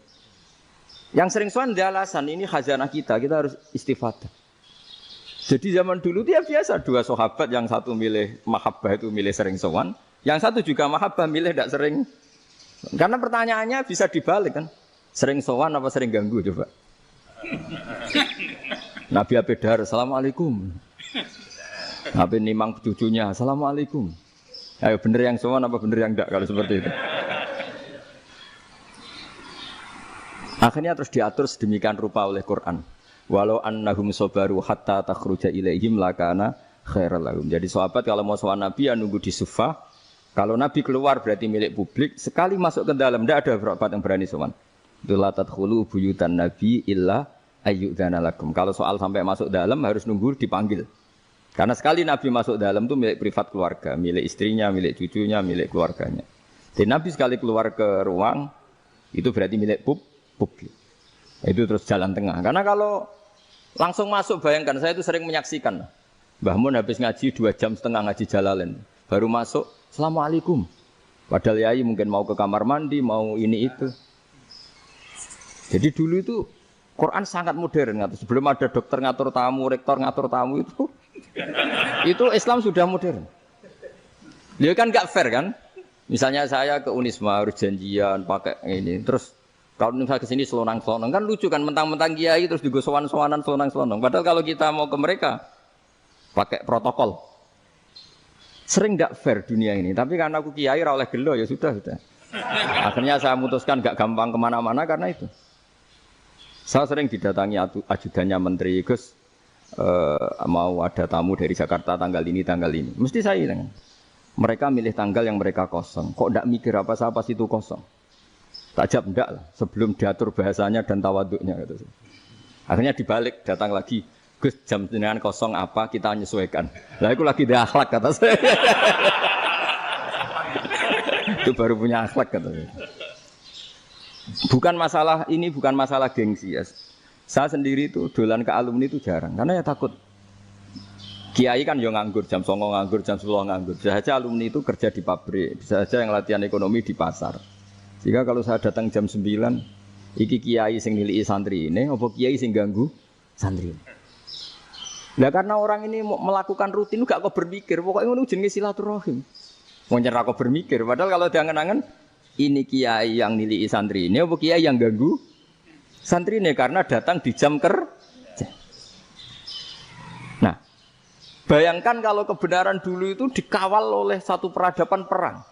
Yang sering sowan dia alasan ini khazanah kita harus istifadah. Jadi zaman dulu dia biasa dua sahabat, yang satu milih mahabbah itu milih sering sowan, yang satu juga mahabbah milih tidak sering. Karena pertanyaannya bisa dibalik kan. Sering sowan apa sering ganggu coba. Nabi Abedar, "Assalamualaikum." Nabi nimang cucunya, "Assalamualaikum." Ayo bener yang sowan apa bener yang enggak kalau seperti itu. Akhirnya terus diatur sedemikian rupa oleh Quran. Walau annahum sabaru hatta takhruja ilaihim lakana khairal lahum. Jadi sahabat kalau mau sowan Nabi ya nunggu di Sufah. Kalau Nabi keluar berarti milik publik. Sekali masuk ke dalam, tidak ada berapa yang berani sowan. La tadkhulu buyutan Nabi illa ayyudzana lakum. Kalau soal sampai masuk dalam harus nunggu dipanggil. Karena sekali Nabi masuk dalam itu milik privat keluarga, milik istrinya, milik cucunya, milik keluarganya. Dan Nabi sekali keluar ke ruang itu berarti milik publik. Itu terus jalan tengah. Karena kalau langsung masuk, bayangkan saya itu sering menyaksikan. Mbah Mun habis ngaji 2,5 jam ngaji Jalalain. Baru masuk, "Assalamualaikum." Padahal yai mungkin mau ke kamar mandi, mau ini itu. Jadi dulu itu Quran sangat modern. Sebelum ada dokter ngatur tamu, rektor ngatur tamu itu Islam sudah modern. Dia kan gak fair kan? Misalnya saya ke Unisma harus janjian pakai ini. Terus kalau misalnya ke sini selonang-selonang kan lucu kan, mentang-mentang kiai terus juga sowan-sowanan selonang-selonang. Padahal kalau kita mau ke mereka pakai protokol. Sering tidak fair dunia ini, tapi karena aku kiai ra oleh gelo ya sudah. Akhirnya saya memutuskan gak gampang kemana-mana karena itu. Saya sering didatangi ajudannya menteri, "Gus, mau ada tamu dari Jakarta tanggal ini. Mesti saya bilang, mereka milih tanggal yang mereka kosong. Kok tidak mikir apa itu kosong? Tak jawab enggak lah, sebelum diatur bahasanya dan tawaduknya. Gitu. Akhirnya dibalik, datang lagi. "Gus, jam jenengan kosong apa, kita menyesuaikan." Lah itu lagi di akhlak kata saya. Itu baru punya akhlak kata saya. Bukan masalah gengsi ya. Saya sendiri itu dolan ke alumni itu jarang karena ya takut. Kiai kan yo nganggur, jam 09.00 nganggur, jam 10 nganggur. Bisa saja alumni itu kerja di pabrik, bisa saja yang latihan ekonomi di pasar. Sehingga kalau saya datang jam 9, iki kiai sing nilai santri ini, apa kiai sing ganggu santri. Nah karena orang ini melakukan rutin gak kok berpikir, pokoknya ngono jenenge silaturahim. Mau nyerah kok berpikir, padahal kalau diangen-angen ini kiai yang nilai santri ini, apa kiai yang ganggu santri ini karena datang di jam kerja. Nah, bayangkan kalau kebenaran dulu itu dikawal oleh satu peradaban perang.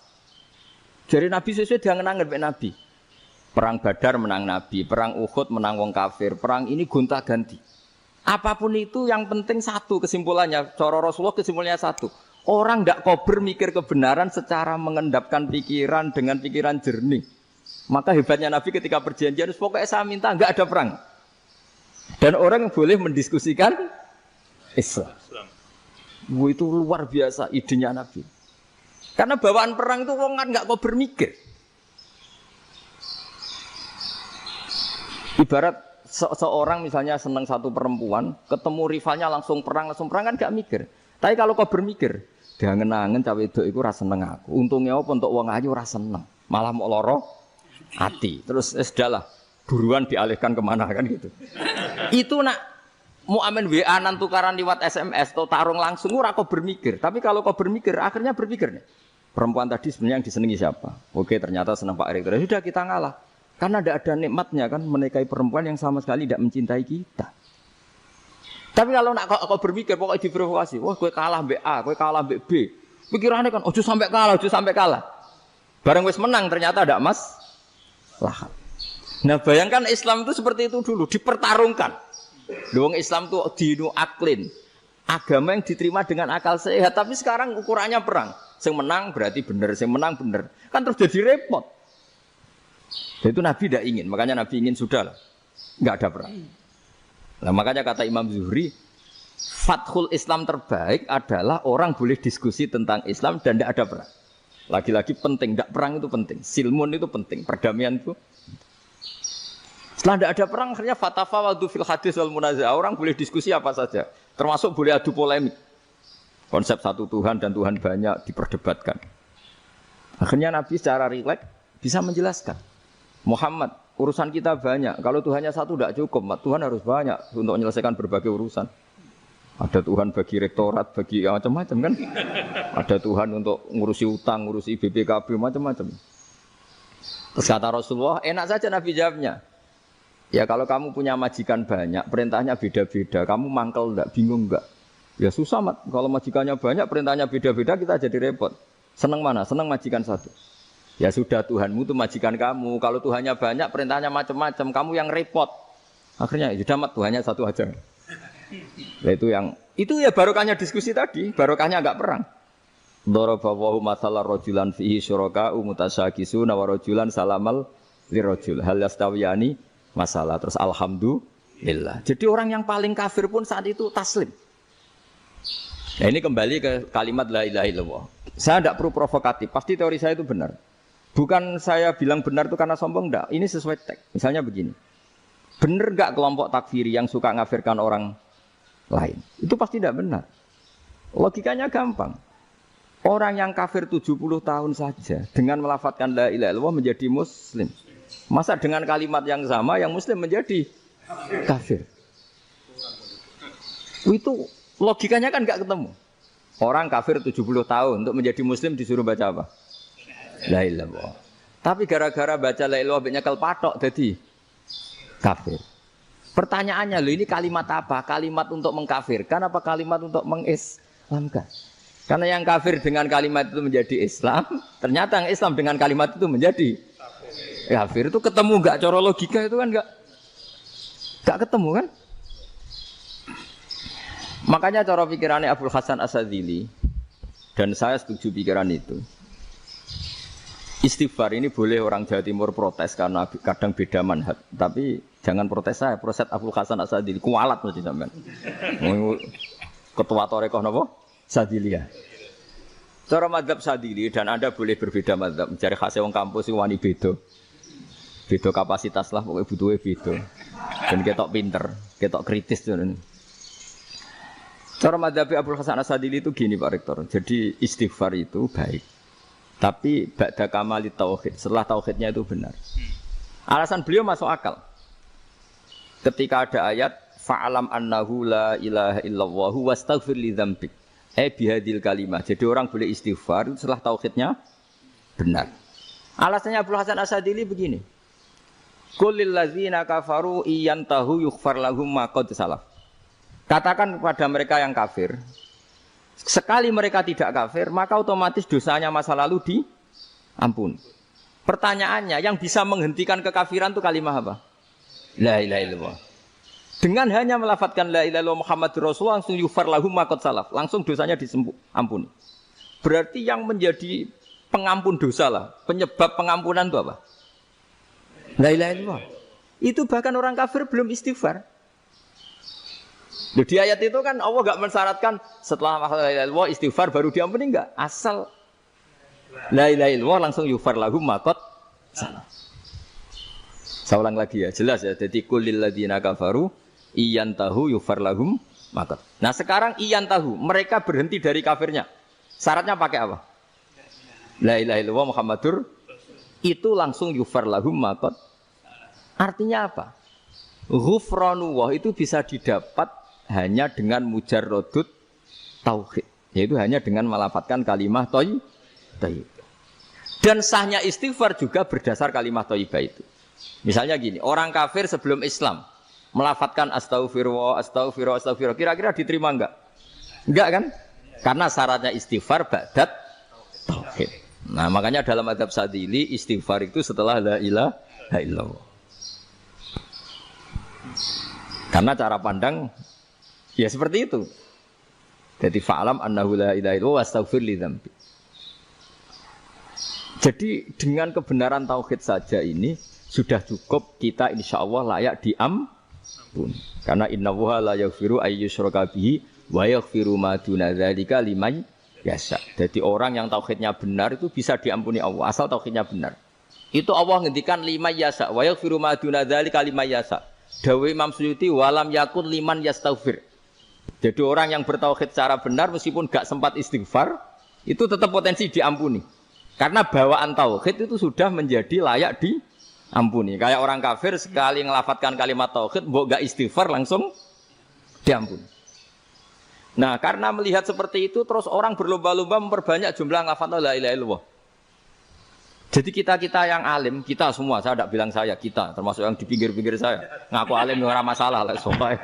Jadi Nabi sesuai diangen-angen Pak Nabi. Perang Badar menang Nabi, perang Uhud menang wong kafir, perang ini gonta-ganti. Apapun itu yang penting satu kesimpulannya, cara Rasulullah kesimpulannya satu. Orang tidak kober mikir kebenaran secara mengendapkan pikiran dengan pikiran jernih. Maka hebatnya Nabi ketika perjanjian, pokoknya saya minta enggak ada perang. Dan orang yang boleh mendiskusikan Islam. Itu luar biasa idenya Nabi. Karena bawaan perang itu wong kan enggak kok bermikir. Ibarat seorang misalnya senang satu perempuan, ketemu rivalnya langsung perang kan enggak mikir. Tapi kalau kau bermikir, dia ngenangen cawe wedok iku ora seneng aku. Untungnya apa untuk wong ayu ora seneng, malah mau loro hati. Terus sudahlah, buruan dialihkan kemana kan gitu. Itu nak mau amen WA nan tukaran lewat SMS atau tarung langsung ora kau bermikir. Tapi kalau kau bermikir, akhirnya berpikir nih. Perempuan tadi sebenarnya yang disenangi siapa? Oke, ternyata senang Pak Erik. Sudah kita ngalah. Karena tidak ada nikmatnya kan menikahi perempuan yang sama sekali tidak mencintai kita. Tapi kalau nak kau berpikir pokoknya diprovokasi, wah gue kalah mbek A, gue kalah mbek B. Pikirannya kan, ojo sampai kalah. Bareng wis menang ternyata ada masalah. Nah bayangkan Islam itu seperti itu dulu, dipertarungkan. Wong Islam itu dinu aklin, agama yang diterima dengan akal sehat. Tapi sekarang ukurannya perang. Yang menang berarti benar, yang menang benar. Kan terus jadi repot. Dan itu Nabi tidak ingin, makanya Nabi ingin sudah lah, nggak ada perang. Nah makanya kata Imam Zuhri, fathul Islam terbaik adalah orang boleh diskusi tentang Islam dan tidak ada perang. Lagi-lagi penting, tidak perang itu penting, silmun itu penting, perdamaian itu. Setelah tidak ada perang, akhirnya fatafawadu fil hadis wal munaza'ah, orang boleh diskusi apa saja, termasuk boleh adu polemik. Konsep satu Tuhan dan Tuhan banyak diperdebatkan. Akhirnya Nabi secara rileks bisa menjelaskan, Muhammad, urusan kita banyak. Kalau Tuhannya satu tidak cukup, Tuhan harus banyak untuk menyelesaikan berbagai urusan. Ada Tuhan bagi rektorat, bagi macam-macam kan. Ada Tuhan untuk ngurusi utang, ngurusi BPKB, macam-macam. Terus kata Rasulullah, enak saja Nabi jawabnya. Ya kalau kamu punya majikan banyak, perintahnya beda-beda. Kamu mangkel enggak, bingung enggak? Ya susah, Mat. Kalau majikannya banyak, perintahnya beda-beda, kita jadi repot. Senang mana? Senang majikan satu. Ya sudah, Tuhanmu itu majikan kamu. Kalau Tuhannya banyak, perintahnya macam-macam. Kamu yang repot. Akhirnya, sudah Mat, Tuhannya satu aja. Nah, itu ya barokahnya diskusi tadi. Barokahnya enggak perang. Darabawahu masalah rojulan fihi syuraka'u mutasyakisuna wa rojulan salamal lirojul. Hal yastawiyani masalah. Terus alhamdulillah. Jadi orang yang paling kafir pun saat itu taslim. Nah ini kembali ke kalimat la ilaha illallah. Saya tidak perlu provokatif, pasti teori saya itu benar. Bukan saya bilang benar itu karena sombong, enggak. Ini sesuai teks. Misalnya begini. Benar enggak kelompok takfiri yang suka ngafirkan orang lain? Itu pasti tidak benar. Logikanya gampang. Orang yang kafir 70 tahun saja dengan melafadzkan la ilaha illallah menjadi muslim. Masa dengan kalimat yang sama yang muslim menjadi kafir? Itu logikanya kan enggak ketemu. Orang kafir 70 tahun untuk menjadi muslim disuruh baca apa? La ilaha illallah. Tapi gara-gara baca la ilaha illallah nyekel patok jadi kafir. Pertanyaannya, loh ini kalimat apa? Kalimat untuk mengkafirkan apa kalimat untuk mengislamkan? Karena yang kafir dengan kalimat itu menjadi Islam, ternyata yang Islam dengan kalimat itu menjadi kafir. Itu ketemu enggak cara logika itu kan enggak ketemu kan? Makanya cara pikirannya Abul Hasan As-Sadzili, dan saya setuju pikiran itu. Istighfar ini boleh orang Jawa Timur protes karena kadang beda manhaj, tapi jangan protes saya, protes Abul Hasan As-Sadzili, kualat mesti sampean. Ketua Torekoh napa? Sadziliyah. Cara madzhab Sadzili dan Anda boleh berbeda madzhab, mencari khasnya wong kampus iki wani beda. Beda kapasitas lah, pokoknya butuhnya beda. Dan ketok pinter, ketok kritis tuh. Cara madzhab Abul Hasan As-Sadzili itu gini Pak Rektor. Jadi istighfar itu baik. Tapi ba'da kamali tauhid, setelah tauhidnya itu benar. Alasan beliau masuk akal. Ketika ada ayat fa'alam annahu la ilaha illallah wastaghfir li dzambik. Bihadil kalimah. Jadi orang boleh istighfar setelah tauhidnya benar. Alasannya Abul Hasan As-Sadzili begini. Qul lil ladzina kafaru iyantahu yughfar lahum ma qad salaf. Katakan kepada mereka yang kafir, sekali mereka tidak kafir, maka otomatis dosanya masa lalu diampuni. Pertanyaannya, yang bisa menghentikan kekafiran itu kalimat apa? La ilaha illallah. Dengan hanya melafadzkan la ilaha illallah Muhammadur Rasulullah, langsung yufar lahum ma qad salaf, langsung dosanya diampuni. Berarti yang menjadi pengampun dosa lah, penyebab pengampunan itu apa? La ilaha illallah. Itu bahkan orang kafir belum istighfar. Di ayat itu kan Allah enggak mensyaratkan setelah la ilaha illallah istighfar baru diampuni enggak. Asal la ilaha illallah langsung yufar lahum maqad salah. Saya ulang lagi ya, jelas ya. Jadi kulil ladzina kafaru iyantahu yufar lahum maqad. Nah, sekarang iyantahu, mereka berhenti dari kafirnya. Syaratnya pakai apa? La ilaha illallah Muhammadur itu langsung yufar lahum maqad. Artinya apa? Ghufranullah itu bisa didapat hanya dengan mujarrodut tauhid, yaitu hanya dengan melafadzkan kalimah thayyibah. Dan sahnya istighfar juga berdasar kalimah thayyibah itu. Misalnya gini, orang kafir sebelum Islam melafadzkan astaghfirullah, astaghfirullah, astaghfirullah, kira-kira diterima enggak? Enggak kan? Karena syaratnya istighfar ba'dat tauhid. Nah, makanya dalam adab Sadili istighfar itu setelah la ilaha illallah. Karena cara pandang ya seperti itu. Jadi fa'alam annahu la ilaha illallah wastaghfir li dzambi. Jadi dengan kebenaran tauhid saja ini sudah cukup kita insyaallah layak diampuni. Karena innallaha la yaghfiru ayyusyraka bihi wa yaghfiru ma duna dzalika liman yasha. Jadi orang yang tauhidnya benar itu bisa diampuni Allah asal tauhidnya benar. Itu Allah ngendikan liman yasha wa yaghfiru ma duna dzalika liman yasha. Dawe Imam Suyuti walam yakun liman yastaghfir. Jadi orang yang bertauhid secara benar meskipun gak sempat istighfar itu tetap potensi diampuni. Karena bawaan tauhid itu sudah menjadi layak diampuni. Kayak orang kafir sekali ngelafatkan kalimat tauhid mbok gak istighfar langsung diampuni. Nah, karena melihat seperti itu terus orang berlomba-lomba memperbanyak jumlah ngelafatkan la ilaha illallah. Jadi kita-kita yang alim, kita semua, saya tidak bilang saya, kita, termasuk yang di pinggir-pinggir saya, ngaku alim nggak masalah lah, soalnya.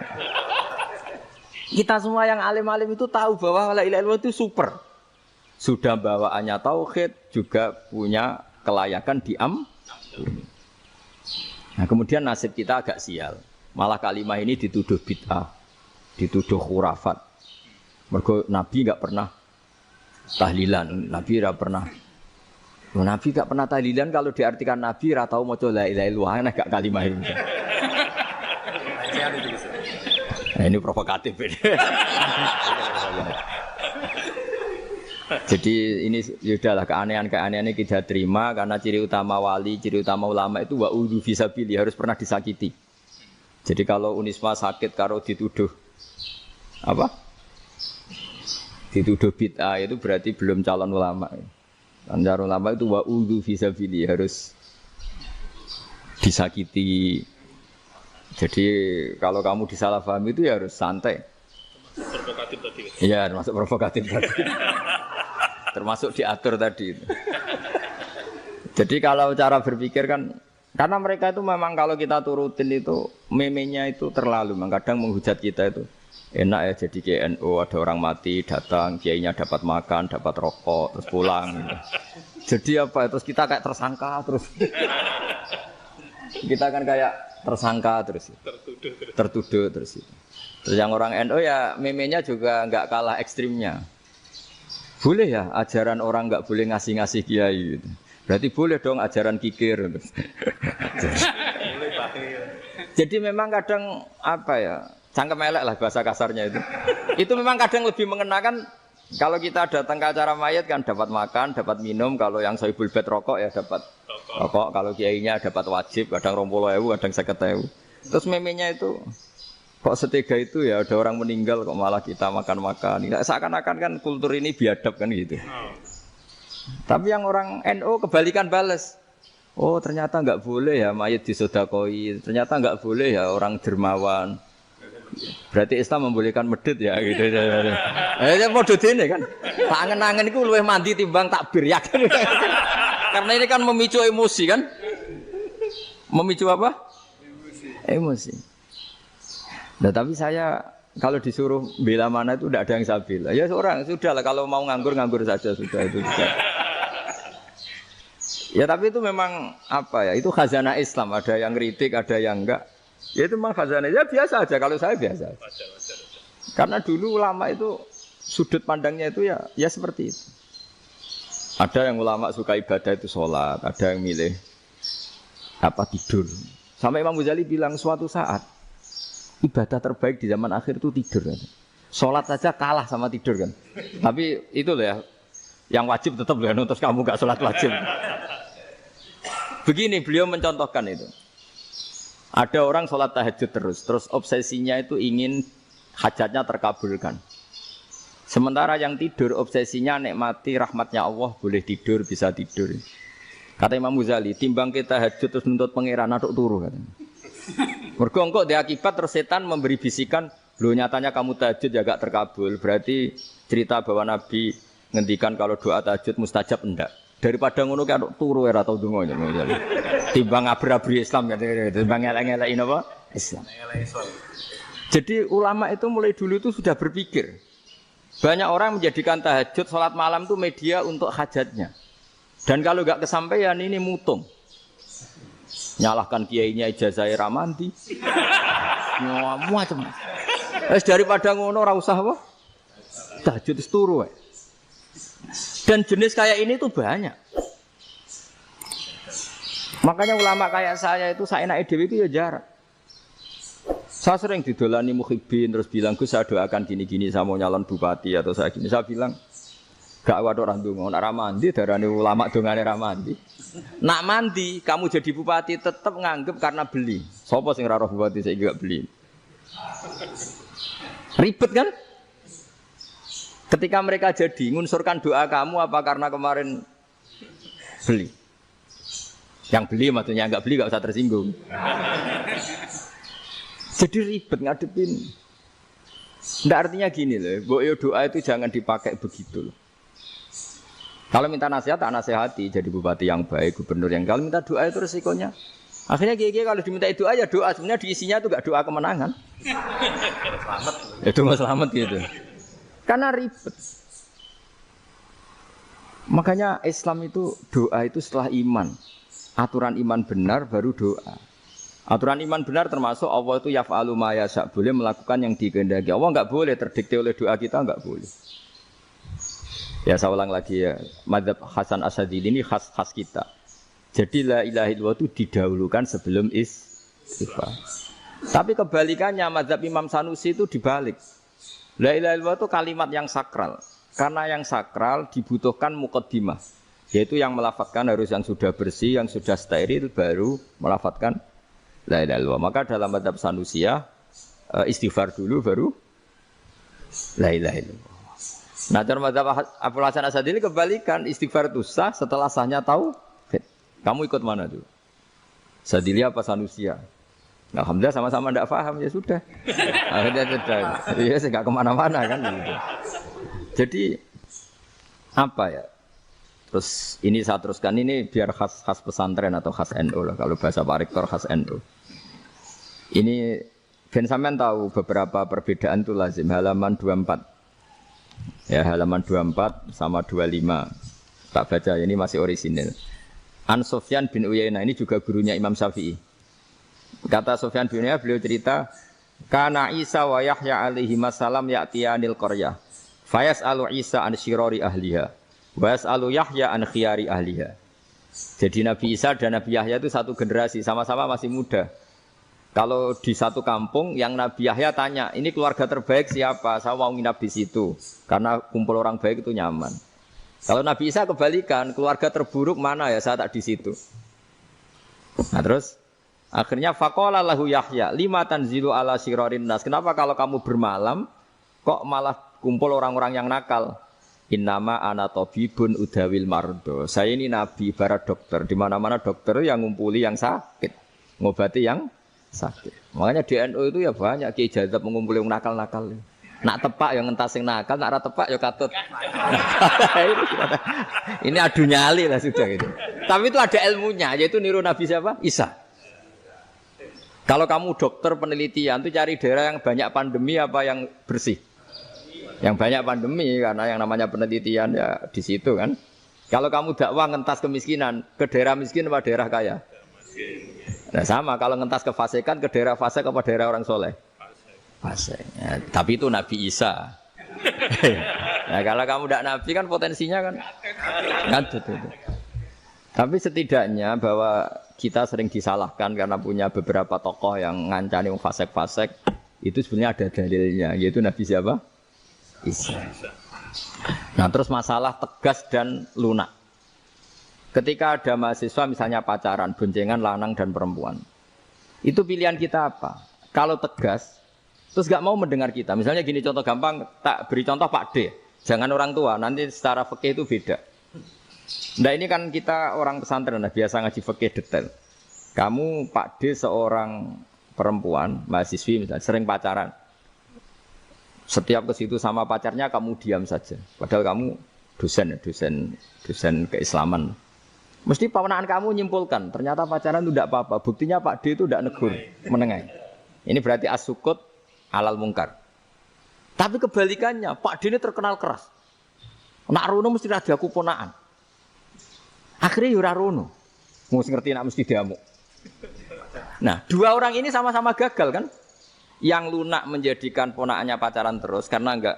Kita semua yang alim-alim itu tahu bahwa la ilaha illallah itu super. Sudah bawaannya tauhid, juga punya kelayakan diampuni. Nah, kemudian nasib kita agak sial. Malah kalimah ini dituduh bid'ah, dituduh khurafat. Mergo Nabi nggak pernah tahlilan, Nabi nggak pernah. Nabi gak pernah tahlilan kalau diartikan Nabi ratau maca la ilaha illallah enak gak kalimah ini. Nah, ini provokatif ini. Jadi ini sudahlah keanehan-keanehan ini kita terima karena ciri utama wali, ciri utama ulama itu wa'udhu fisabilillah harus pernah disakiti. Jadi kalau Unisma sakit karo dituduh apa? Dituduh bid'ah itu berarti belum calon ulama. Anjar ulama itu wa'udhu fisabilillah harus disakiti. Jadi kalau kamu disalahpahami itu ya harus santai. Provokatif tadi. Iya, termasuk provokatif tadi. Termasuk diatur tadi. Jadi kalau cara berpikir kan, karena mereka itu memang kalau kita turutin itu memenya itu terlalu, kadang menghujat kita itu. Enak ya jadi KNU ada orang mati datang, kiainya dapat makan, dapat rokok, terus pulang. Gitu. Jadi apa? Terus kita kayak tersangka terus. Kita kan kayak tersangka terus. Tertuduh terus. Terus yang orang NU ya memenya juga nggak kalah ekstrimnya. Boleh ya ajaran orang nggak boleh ngasih kiai. Gitu. Berarti boleh dong ajaran kikir. Jadi memang kadang apa ya? Cangkem elek lah bahasa kasarnya itu. Itu memang kadang lebih mengenakan kalau kita datang ke acara mayat kan dapat makan, dapat minum. Kalau yang sohibul bed rokok ya dapat rokok. Kalau kiainya dapat wajib, kadang 20.000, kadang 50.000. Terus memenya itu kok setega itu ya ada orang meninggal kok malah kita makan-makan. Seakan-akan kan kultur ini biadab kan gitu. Tapi yang orang NU kebalikan bales. Oh ternyata nggak boleh ya mayat disodakoi. Ternyata nggak boleh ya orang dermawan. Berarti Islam membolehkan medit ya gitu. Model ini kan. Tak angen-angen itu luwih mandi timbang takbir ya kan. Karena ini kan memicu emosi kan. Memicu apa? Emosi. Nah, tapi saya kalau disuruh bela mana itu tidak ada yang saya bela. Ya seorang sudahlah kalau mau nganggur saja sudah itu sudah. Ya tapi itu memang apa ya? Itu khazanah Islam. Ada yang kritik, ada yang enggak. Ya itu memang khazanah. Ya biasa aja kalau saya biasa. Karena dulu ulama itu sudut pandangnya itu ya seperti itu. Ada yang ulama suka ibadah itu sholat, ada yang milih tidur. Sampai Imam Ghazali bilang suatu saat ibadah terbaik di zaman akhir itu tidur kan. Sholat saja kalah sama tidur kan. Tapi itu loh ya, yang wajib tetap loh, terus kamu gak sholat wajib. Begini beliau mencontohkan itu. Ada orang sholat tahajud terus obsesinya itu ingin hajatnya terkabulkan. Sementara yang tidur obsesinya nikmati rahmatnya Allah, boleh tidur, bisa tidur. Kata Imam Ghazali, timbang kita tahajud terus nuntut pangeran aduk turu katanya. Mergo engko dia akibat terus setan memberi bisikan, "Lho nyatanya kamu tahajud ya gak terkabul." Berarti cerita bahwa Nabi ngendikan kalau doa tahajud mustajab enggak. Daripada ngono ki aduk turu ora tau donga. Timbang abri-abri Islam katanya, timbang elek-elekin apa? Islam. Jadi ulama itu mulai dulu itu sudah berpikir. Banyak orang menjadikan tahajud, sholat malam itu media untuk hajatnya. Dan kalau nggak kesampaian ini mutung. Nyalahkan kiainya ijazah ramandi. Macam. Daripada ngono ora usah apa? Tahajud turu wae. Dan jenis kayak ini tuh banyak. Makanya ulama kayak saya itu saenake dhewe itu ya jarak. Saya sering didolani muhibbin terus bilang, "Gus saya doakan gini-gini saya mau nyalon bupati atau saya gini." Saya bilang, "Gak waduh orang donga, nak ramandi darane ulama dongane ramandi." Nak mandi kamu jadi bupati tetap nganggep karena beli. Sopo sing ora roh bupati saiki gak beli. Ribet kan? Ketika mereka jadi ngunsurkan doa kamu apa karena kemarin beli? Yang beli maksudnya enggak beli enggak usah tersinggung. Jadi ribet ngadepin. Nggak artinya gini loh, boyo doa itu jangan dipakai begitu loh. Kalau minta nasihat, tak nasihati jadi bupati yang baik, gubernur yang. Kalau minta doa itu resikonya. Akhirnya gigi kalau diminta doa ya doa, sebenarnya diisinya itu nggak doa kemenangan. Selamat. Itu nggak selamat gitu. Karena ribet. Makanya Islam itu doa itu setelah iman. Aturan iman benar baru doa. Aturan iman benar termasuk Allah itu yaf'alu ma yasha, boleh melakukan yang dikehendaki. Allah enggak boleh terdikte oleh doa kita, enggak boleh. Ya saya ulang lagi ya, madzhab Hasan Asyadzili ini khas kita. Jadi la ilaha illallah itu didahulukan sebelum istighfar. Tapi kebalikannya madzhab Imam Sanusi itu dibalik. La ilaha illallah itu kalimat yang sakral. Karena yang sakral dibutuhkan muqaddimah, yaitu yang melafadzkan harus yang sudah bersih, yang sudah steril baru melafadzkan la ilaha illallah. Maka dalam madzhab Sanusiyah istighfar dulu baru la ilaha illallah. Nah, dalam madzhab Abu Hasan Asyadzili kebalikan, istighfar itu sah setelah sahnya tauhid. Kamu ikut mana tuh? Asyadzili apa Sanusiyah? Alhamdulillah sama-sama tidak paham ya sudah. Akhirnya sudah. Iya, saya enggak kemana-mana kan gitu. Jadi apa ya? Terus ini saya teruskan ini biar khas pesantren atau khas NU lah, kalau bahasa Pak Rektor khas NU. Ini Ben sampean tahu beberapa perbedaan itu lazim. Halaman 24. Ya, halaman 24 sama 25. Tak baca, ini masih orisinil. An Sufyan bin Uyainah, ini juga gurunya Imam Syafi'i. Kata Sufyan bin Uyainah, beliau cerita, kana Isa wa Yahya alaihi salam ya'tiyanil qaryah. Fayas'alu Isa an syirari ahliha. Wa yas'alu Yahya an khiyari ahliha. Jadi Nabi Isa dan Nabi Yahya itu satu generasi, sama-sama masih muda. Kalau di satu kampung yang Nabi Yahya tanya, ini keluarga terbaik siapa? Saya mau nginap di situ. Karena kumpul orang baik itu nyaman. Kalau Nabi Isa kebalikan, keluarga terburuk mana ya? Saya tak di situ. Nah terus akhirnya faqala lahu Yahya, lima tanzilu ala syirarin nas. Kenapa kalau kamu bermalam kok malah kumpul orang-orang yang nakal? Innama ana tabibun udawil mardo. Saya ini nabi barat dokter. Di mana-mana dokter yang ngumpuli yang sakit, ngobati yang sakit. Makanya di NU itu ya banyak Kiai Jazab mengumpuli yang nakal-nakal. Nak tepak yang ngentas yang nakal, nak ora tepak ya katut. Ini adu nyali lah sudah gitu. Tapi itu ada ilmunya, yaitu niru Nabi siapa? Isa. Kalau kamu dokter penelitian itu cari daerah yang banyak pandemi apa yang bersih? Yang banyak pandemi, karena yang namanya penelitian ya di situ kan. Kalau kamu dakwah ngentas kemiskinan, ke daerah miskin apa daerah kaya? Nah sama, kalau ngentas kefasikan, ke daerah fasik apa daerah orang soleh? Fasik. Ya, tapi itu Nabi Isa. Nah kalau kamu tidak Nabi kan potensinya kan. Tapi setidaknya bahwa kita sering disalahkan karena punya beberapa tokoh yang ngancani fasek-fasek. Itu sebenarnya ada dalilnya, yaitu Nabi siapa? Isa. Nah terus masalah tegas dan lunak. Ketika ada mahasiswa misalnya pacaran, boncengan lanang dan perempuan. Itu pilihan kita apa? Kalau tegas, terus gak mau mendengar kita. Misalnya gini contoh gampang, tak beri contoh Pak D. Jangan orang tua, nanti secara fikih itu beda. Nah ini kan kita orang pesantren, nah, biasa ngaji fikih detail. Kamu Pak D seorang perempuan, mahasiswi misalnya, sering pacaran. Setiap ke situ sama pacarnya kamu diam saja. Padahal kamu dosen keislaman. Mesti pamanaan kamu nyimpulkan, ternyata pacaran itu tidak apa-apa. Buktinya Pak D itu tidak negur, menengahi. Ini berarti as-sukut alal mungkar. Tapi kebalikannya, Pak D ini terkenal keras. Nak rono mesti ada aku ponaan. Akhirnya yura rono. Mesti ngerti nak mesti diamuk. Nah, dua orang ini sama-sama gagal kan? Yang lunak menjadikan ponaannya pacaran terus karena enggak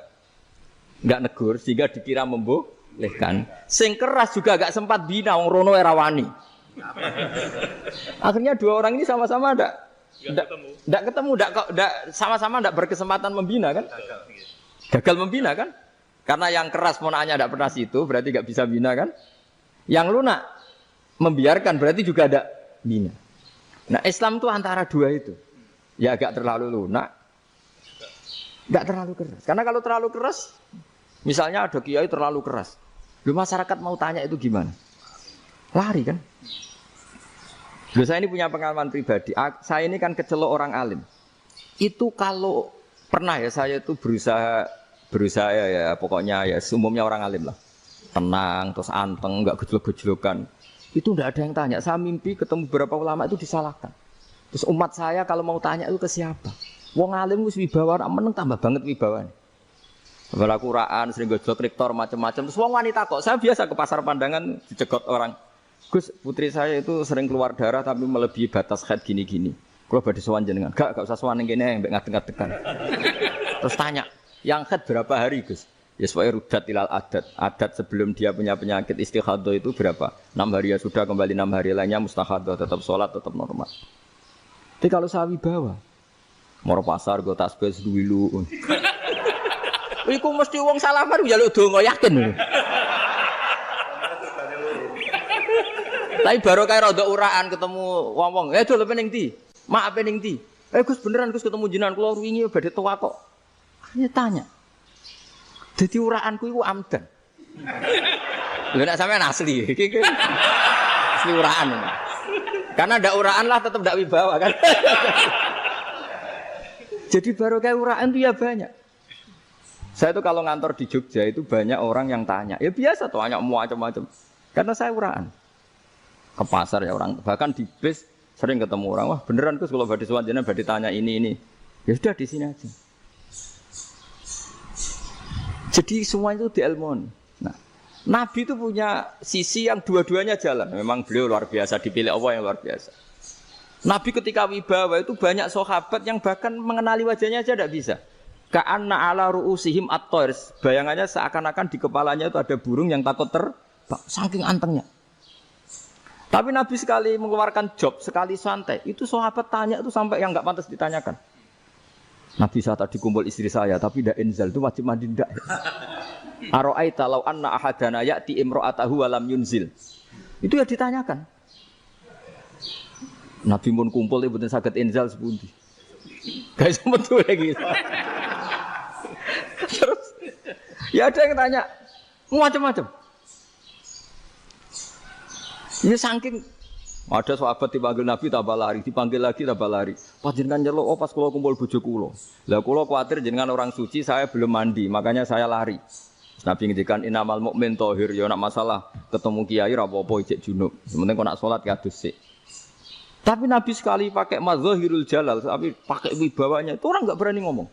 negur sehingga dikira membolehkan. Sing keras juga enggak sempat bina wong rono era wani. Akhirnya dua orang ini sama-sama enggak ketemu, sama-sama enggak berkesempatan membina kan? Gagal membina kan? Karena yang keras ponaannya enggak pernah situ, berarti enggak bisa bina kan? Yang lunak membiarkan berarti juga ada bina. Nah Islam itu antara dua itu. Ya agak terlalu lunak, enggak terlalu keras. Karena kalau terlalu keras, misalnya ada kiai terlalu keras. Loh masyarakat mau tanya itu gimana? Lari kan? Loh saya ini punya pengalaman pribadi. Saya ini kan kecelok orang alim. Itu kalau pernah ya saya itu berusaha ya pokoknya ya umumnya orang alim lah. Tenang, terus anteng, enggak gejlok-gejlokan. Itu enggak ada yang tanya. Saya mimpi ketemu beberapa ulama itu disalahkan. Terus umat saya kalau mau tanya itu ke siapa? Wong alim wis wibawa, meneng tambah banget wibawane. Bala Quran sering gojlok rektor macam-macam. Terus wong wanita kok. Saya biasa ke pasar pandangan dicegot orang. Gus, putri saya itu sering keluar darah tapi melebihi batas haid gini-gini. Kalau badhe sowan jenengan, enggak usah sowan ning kene mbek ngadeg-ngadegan. Terus tanya, yang haid berapa hari, Gus? Ya supaya rudat ilal adat. Adat sebelum dia punya penyakit istighadah itu berapa? 6 hari ya sudah, kembali 6 hari lainnya mustahadah, tetap sholat, tetap normal. Tapi kalau saya wibawa, moro pasar go tasbih duwilu. Iku mesti wong salaman njaluk donga yakin. Tapi baru kayak rada uraan ketemu wong-wong. Dol ning ndi? Mak ning ndi? Gus beneran Gus ketemu jenengan kula wingi badhe tuwa kok. Hanya tanya. Jadi uraanku itu amdan. Lho nek sampean asli, iki asli uraan. Karena ndak uraan lah tetap ndak wibawa kan. Jadi baru kayak uraan itu ya banyak. Saya itu kalau ngantor di Jogja itu banyak orang yang tanya. Ya biasa tuh tanya macam-macam. Karena saya uraan. Ke pasar ya orang, bahkan di bis sering ketemu orang. Wah beneran Gus kalau badhe sowan jenengan badhe tanya ini. Ya sudah di sini aja. Jadi semua itu diilmukan. Nah, Nabi itu punya sisi yang dua-duanya jalan. Memang beliau luar biasa, dipilih Allah yang luar biasa. Nabi ketika wibawa itu banyak sahabat yang bahkan mengenali wajahnya aja tidak bisa. Ka'anna ala ru'usihim at-tayr. Bayangannya seakan-akan di kepalanya itu ada burung yang takut terbang. Saking antengnya. Tapi Nabi sekali mengeluarkan job, sekali santai, itu sahabat tanya itu sampai yang enggak pantas ditanyakan. Nabi saya tadi kumpul istri saya, tapi tidak inzal itu wajib mandi tidak. Aro'aita law anna ahadana ya'ti imro'atahu walam yunzil. Itu ya ditanyakan. Nabi pun kumpul itu betul sakit inzal sepundi. Guys betul lagi. Terus ya ada yang tanya macam-macam. Ya saking ada sahabat dipanggil Nabi tambah lari, dipanggil lagi tambah lari. Pas jenengan nyeluk, oh pas kula kumpul bojo kula. Lah kula kuwatir jenengan orang suci, saya belum mandi, makanya saya lari. Nabi ngendikan innamal mukmin thahir, ya nak masalah ketemu kiai ra apa-apa ijek junub. Sementing kok nak salat kados sik. Tapi Nabi sekali pakai mazahirul jalal, tapi pakai wibawanya, itu orang enggak berani ngomong.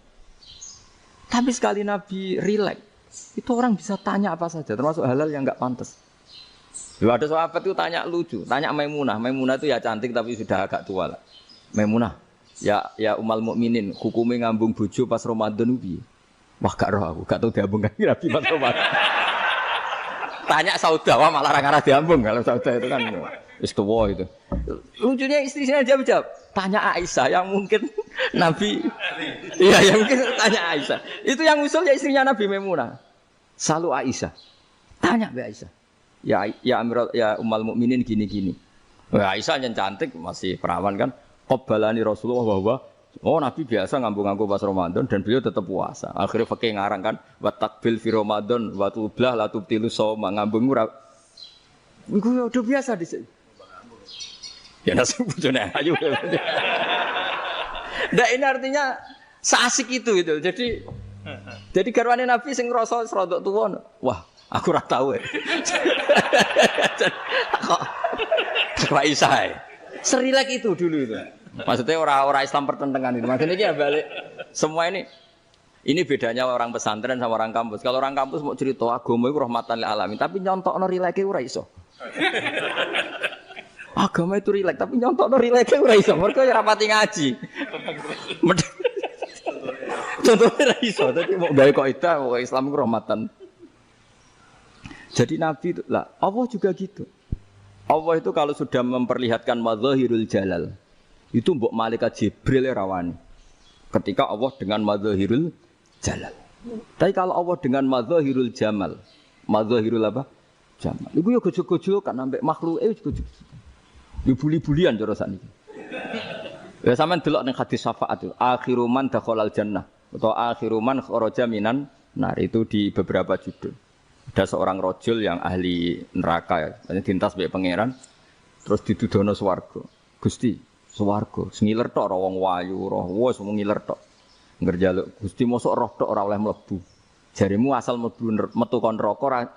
Tapi sekali Nabi rileks, itu orang bisa tanya apa saja, termasuk halal yang enggak pantas. Lalu ada sahabat itu tanya lucu, tanya Maimunah. Maimunah itu ya cantik tapi sudah agak tua lah. Maimunah, ya umal mukminin, hukumnya ngambung bojo pas Ramadan ubi. Wah gak roh aku, gak tahu diambung kan Nabi pas Ramadan. Tanya Saudah, wah malah orang arah diambung kalau Saudah itu kan. Wis tuwa itu. Lucunya istrinya jawab. Tanya Aisyah yang mungkin Nabi. Iya, yang mungkin tanya Aisyah. Itu yang usul ya istrinya Nabi Maimunah. Selalu Aisyah. Tanya Mbak Aisyah. Ya Amirul ya Ummul Mukminin gini-gini. Wah, Aisyah yang cantik masih perawan kan. Qabbalani Rasulullah bahwa Nabi biasa ngambung-ngambung pas Ramadan dan beliau tetap puasa. Akhirnya fakih ngarang kan wa takbil fi Ramadan wa tublah la tubtilu shauma ngambung ora. Iku udah biasa di sini. Ya nasi bojone ayu. Ndak ini artinya seasik itu gitu. Jadi garwane Nabi sing ngrasa serodok tuwa. Wah, aku ora tahu. Kok Aisyah. Serilek itu dulu itu. Maksudnya orang Islam pertentangan itu. Maksudnya dia balik semua ini bedanya orang pesantren sama orang kampus. Kalau orang kampus mau cerita agama itu rahmatan lil alamin, tapi nyontokno rileke ora iso. Agama itu rilek, tapi nyontokno rileke ora iso. Mergo ora pati ngaji. Contohnya ora iso, tapi mau gawe kaidah mau Islam itu rahmatan. Jadi Nabi itu lah, Allah juga gitu. Allah itu kalau sudah memperlihatkan madzahirul jalal, itu mbok malaikat Jibril rawani. Ketika Allah dengan madzahirul jalal. Tapi kalau Allah dengan madzahirul jamal, madzahirul apa? Jamal. Iku yo gojol-gojol kan ambek makhluke gojol. Yo buli-bulian cara sakniki. Ya sampean delok ning hadis syafaat itu, akhiru man dakhalal jannah atau akhiru man kharaja minan nar itu di beberapa judul. Ada seorang rojul yang ahli neraka ya, dintas mbek pangeran terus ditudono swarga. Gusti, swarga, ngiler tok ora wong wayu, roh wis ngiler tok. Ngerjaluk Gusti mosok roh tok ora oleh mlebu. Jarimu asal mlebu metu kon neraka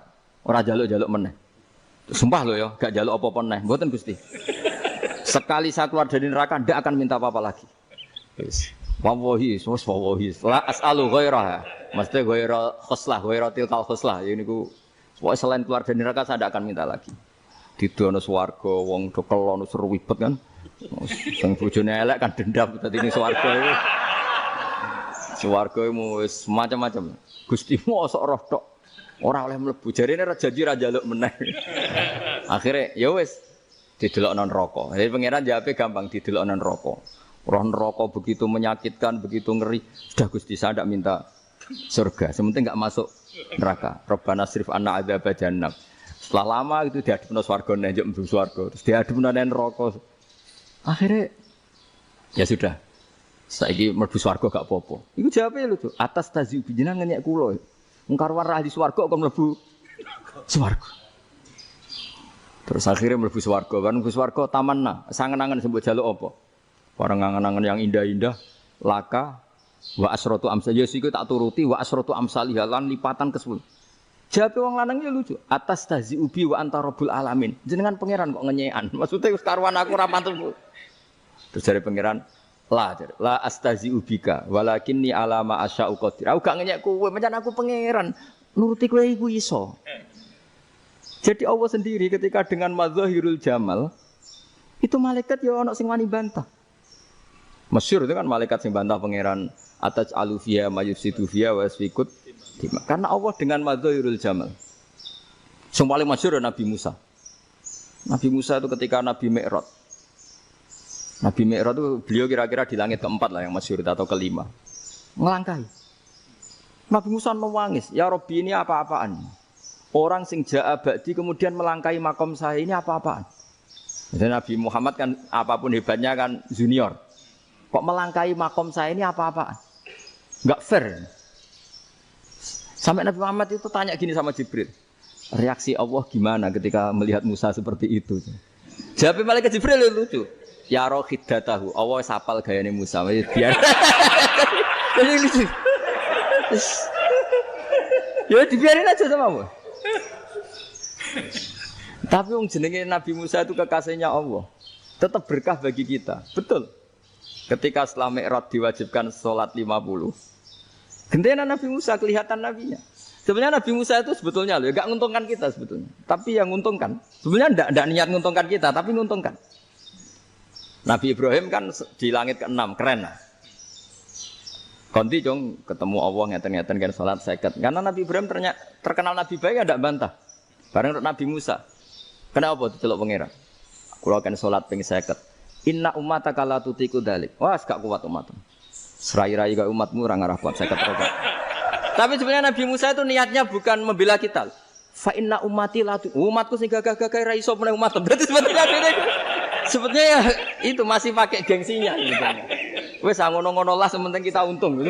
ora jaluk-jaluk meneh. Sumpah lho ya, gak jaluk apa-apa meneh. Mboten Gusti. Sekali saya keluar dari neraka ndak akan minta apa-apa lagi. Wis. Wallahi, la as'alu ghairah. Mesti ghairah khoslah, ghairah tilkal khoslah. Ya niku pokoke selain keluar dari neraka saya ndak akan minta lagi. Didono swarga wong do kelon seru wibet kan. Sing bojone elek kan dendam dadi ning swarga iku. Swarga iku wis macam-macam. Gusti mosok roh tok ora oleh mlebu. Jarine ra janji ra njaluk meneh. Akhire ya wis didelokno neraka. Jadi pangeran jawabe gampang didelokno neraka. Roh neraka begitu menyakitkan, begitu ngeri. Sudah Gusti saya tidak minta surga. Sementing enggak masuk neraka. Rabbana srif anna adzab jahannam. Setelah lama itu diadepno swarga njuk mlebu swarga. Terus diadepno neraka. Akhirnya ya sudah. Saiki mlebu swarga gak apa-apa. Iku jawabe lho, atas tazi jenengan nyek kula. Wong karwan ra di swarga kok mlebu swarga. Terus akhirnya mlebu swarga. Kan mlebu swarga tamanna. Sangen-angen sembok jaluk apa? Orang angan-angan yang indah-indah, laka, wa asrotu amsal, ya siku tak turuti, wa asrotu amsalih, lan lipatan ke 10. Jawab wong lanangnya lucu, atas tazi ubi wa anta rabbul alamin. Jenengan pangeran kok ngenyekan, maksudnya karuan aku ramantu. Terus dari pangeran, la astazi ubika, walakinni alama asya'u qadir. Aku gak ngenyek kowe, macam aku pangeran, nuruti kowe iku iso. Jadi Allah sendiri ketika dengan madzahirul jamal, itu malaikat ya ono sing wani bantah. Masyhur itu kan malaikat sing bantah pangeran atas alufia mayusidu via wasfikut. Karena Allah dengan madzahirul jamal. Sing paling masyhur Nabi Musa. Nabi Musa itu ketika Nabi Mi'raj. Nabi Mi'raj itu beliau kira-kira di langit keempat lah yang masyhur atau kelima. Ngelangkahi. Nabi Musa nangis, ya Rabbi ini apa-apaan? Orang sing ja'a ba'di kemudian melangkahi makom saya ini apa-apaan? Jadi Nabi Muhammad kan apapun hebatnya kan junior. Kok melangkahi makom saya ini apa-apaan? Enggak fair. Sampai Nabi Muhammad itu tanya gini sama Jibril. Reaksi Allah gimana ketika melihat Musa seperti itu? Jawab malaikat Jibril lucu. Ya roh khiddatahu. Allah sapal gayane Musa. Biar. Jadi lucu. Ya dibiarin aja sama Allah. Tapi wong jenenge Nabi Musa itu kekasihnya Allah. Tetap berkah bagi kita. Betul. Ketika setelah Mi'raj diwajibkan sholat 50. Gentena Nabi Musa kelihatan nabinya. Sebenarnya Nabi Musa itu sebetulnya loh, enggak nguntungkan kita sebetulnya. Tapi yang nguntungkan, sebenarnya enggak niat nguntungkan kita, tapi nguntungkan. Nabi Ibrahim kan di langit ke-6, keren lah. Konti jong ketemu Allah ngeten-ngeten kan sholat 50. Karena Nabi Ibrahim terkenal Nabi baik enggak bantah. Bareng Nabi Musa. Kenapa diceluk pangeran? Kula kan salat ping 50. Inna ummataka la tutiku dzalik. Wah, gak kuat umatmu. Serai-rai gak umatmu ora ngarah kuat 50 rokaat. Tapi sebenarnya Nabi Musa itu niatnya bukan membela kita. Fa inna ummati la umatku sing gagah-gagah ra iso meneng umat. Berarti sebetulnya ya itu masih pakai gengsinya gitu. Wes ngono-ngono lah sementing kita untung.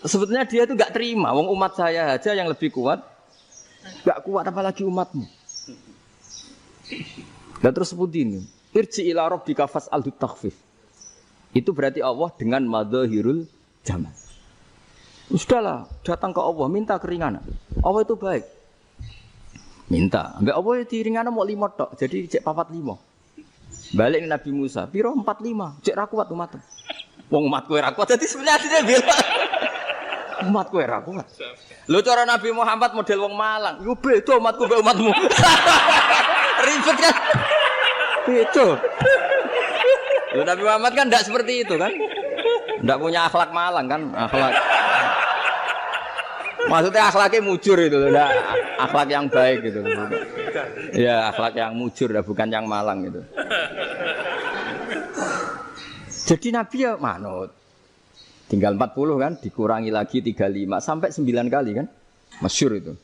Sebetulnya dia itu enggak terima wong umat saya aja yang lebih kuat. Enggak kuat apalagi umatmu. Dan terus seperti ini. Irji ila rabbika fas'alhu takhfif. Itu berarti Allah dengan madzahirul jamal. Sudahlah, datang ke Allah minta keringanan. Allah itu baik. Minta. Enggak Allah itu ringanan mau 5 tok. Jadi cek 45. Balik Nabi Musa, piro 45. Cek ra kuat umat. Wong umatku ora kuat. Jadi sebenarnya asline bela. Umatku ora kuat. Lho cara Nabi Muhammad model wong Malang. Yo beda umatku mbek umatmu. Ribet kan? Itu. Loh, Nabi Muhammad kan tidak seperti itu kan? Tidak punya akhlak Malang kan? Akhlak. Maksudnya akhlaknya mujur itu, tidak akhlak yang baik gitu. Ya akhlak yang mujur, bukan yang Malang gitu. Jadi Nabi ya manut. Tinggal 40 kan, dikurangi lagi 35 sampai 9 kali kan? Masyhur itu.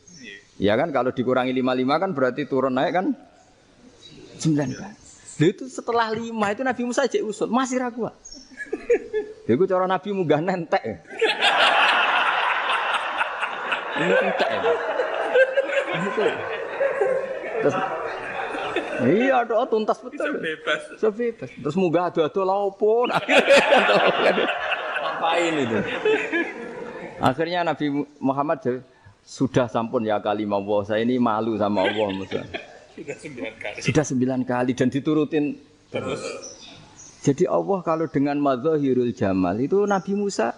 Ya kan kalau dikurangi 55 kan berarti turun naik kan? 9 kali. Itu setelah 5 itu Nabi Musa cek usul masih ragu. Itu cara Nabi munggah nentek. Ini entek ya. Terus iya doa tuntas betul. Sebebas. Terus munggah ado-ado lha opo? Ngapain itu? Akhirnya Nabi Muhammad sudah sampun ya kalimah Allah. Saya ini malu sama Allah Musa. Sudah 9 kali dan diturutin terus. Jadi Allah kalau dengan madzahirul jamal itu Nabi Musa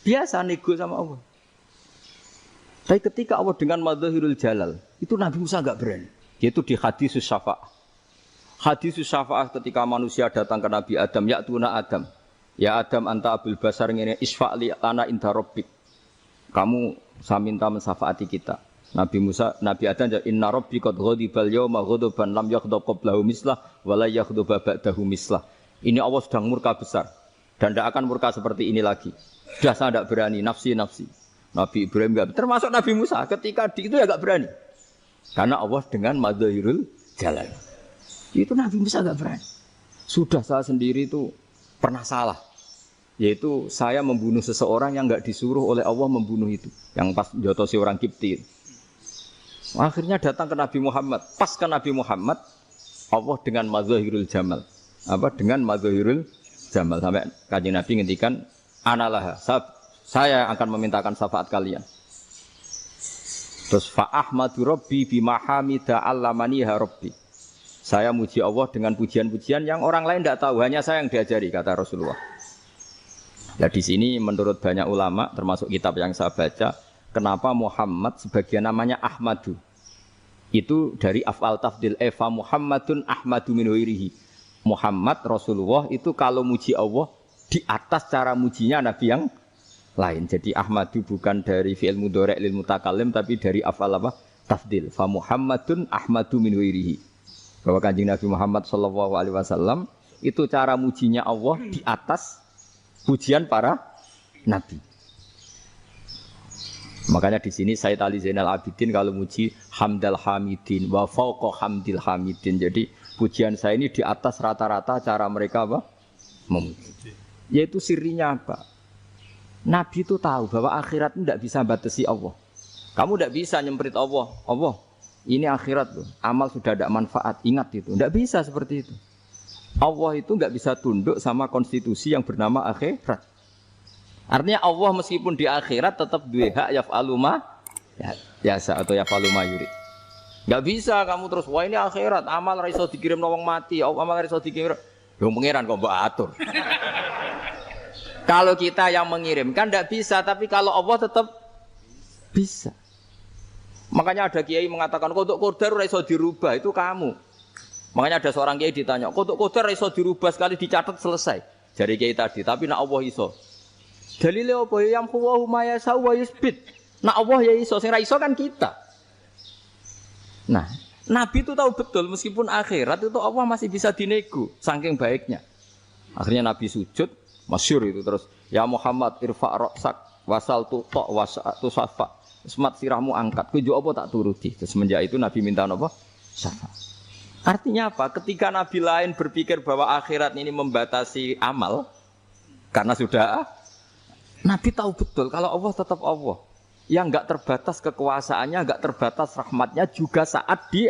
biasa nego sama Allah. Tapi ketika Allah dengan madzahirul jalal itu Nabi Musa enggak berani. Yaitu di hadis syafa'ah. Hadis syafa'ah ketika manusia datang ke Nabi Adam, ya tuna Adam. Ya Adam anta abul basar ngene isfa'li lana inda rabbik. Kamu saya minta mensafaati kita. Nabi Musa, Nabi Adam jawab, inna rabbi qad ghadibal yawma ghadaban lam yaghdab qablahu mislah wa la yaghdab ba'dahu mislah. Ini Allah sedang murka besar dan tidak akan murka seperti ini lagi. Sudah saya tidak berani, nafsi. Nabi Ibrahim enggak, termasuk Nabi Musa ketika di itu ya enggak berani. Karena Allah dengan madzahirul jalal. Itu Nabi Musa enggak berani. Sudah saya sendiri itu pernah salah. Yaitu saya membunuh seseorang yang enggak disuruh oleh Allah membunuh itu. Yang pas jotosi orang Kipti. Akhirnya datang ke Nabi Muhammad. Pas ke Nabi Muhammad, Allah dengan madzahirul jamal. Dengan madzahirul jamal. Sampai Kanjeng Nabi ngendikan, analah, saya akan memintakan syafaat kalian. Terus fa'ahmadu rabbi bimahamida allamaniha rabbi. Saya muji Allah dengan pujian-pujian yang orang lain tidak tahu, hanya saya yang diajari, kata Rasulullah. Ya di sini menurut banyak ulama, termasuk kitab yang saya baca, kenapa Muhammad sebagian namanya Ahmadu? Itu dari af'al tafdil Eva Muhammadun Ahmadu min ghairihi. Muhammad Rasulullah itu kalau muji Allah di atas cara mujinya Nabi yang lain. Jadi Ahmadu bukan dari fi'il mudhari' lil mutakallim tapi dari af'al apa? Tafdil. Fa Muhammadun Ahmadu min ghairihi. Bahwa Kanjeng Nabi Muhammad sallallahu alaihi wasallam itu cara mujinya Allah di atas pujian para nabi. Makanya di sini Sayyid Ali Zainal Abidin kalau muji hamdal hamidin wa fauqa hamdil hamidin. Jadi pujian saya ini di atas rata-rata cara mereka apa? Memuji. Yaitu sirinya apa? Nabi itu tahu bahwa akhirat tidak bisa batasi Allah. Kamu tidak bisa nyemprit Allah. Allah, ini akhirat loh. Amal sudah tidak manfaat. Ingat itu. Tidak bisa seperti itu. Allah itu tidak bisa tunduk sama konstitusi yang bernama akhirat. Artinya Allah meskipun di akhirat tetap duwe hak yaf'alu ma yasa atau yaf'alu ma yurid. Enggak bisa kamu terus wah ini akhirat amal ra iso dikirim wong mati, amal ra iso dikirim. Yo pangeran kok mbok atur. Kalau kita yang mengirimkan enggak bisa, tapi kalau Allah tetap bisa. Makanya ada kiai mengatakan kodok qadar ra iso dirubah, itu kamu. Makanya ada seorang kiai ditanya, kodok qadar ra iso dirubah sekali dicatat selesai. Jari kiai tadi, tapi nak Allah iso. Dalile apa yang huwa ma yasau wa yusbit. Nak Allah ya iso, sing ra iso kan kita. Nah, Nabi itu tahu betul meskipun akhirat itu Allah masih bisa dinego saking baiknya. Akhirnya Nabi sujud, masyhur itu terus, ya Muhammad irfa' ra'sak wasal tu tok wasatu safa. Semat sirahmu angkat. Kowe yo apa tak turuti. Terus semenjak itu Nabi minta apa? Syafa'. Artinya apa? Ketika Nabi lain berpikir bahwa akhirat ini membatasi amal karena sudah Nabi tahu betul kalau Allah tetap Allah. Yang enggak terbatas kekuasaannya, enggak terbatas rahmatnya juga saat di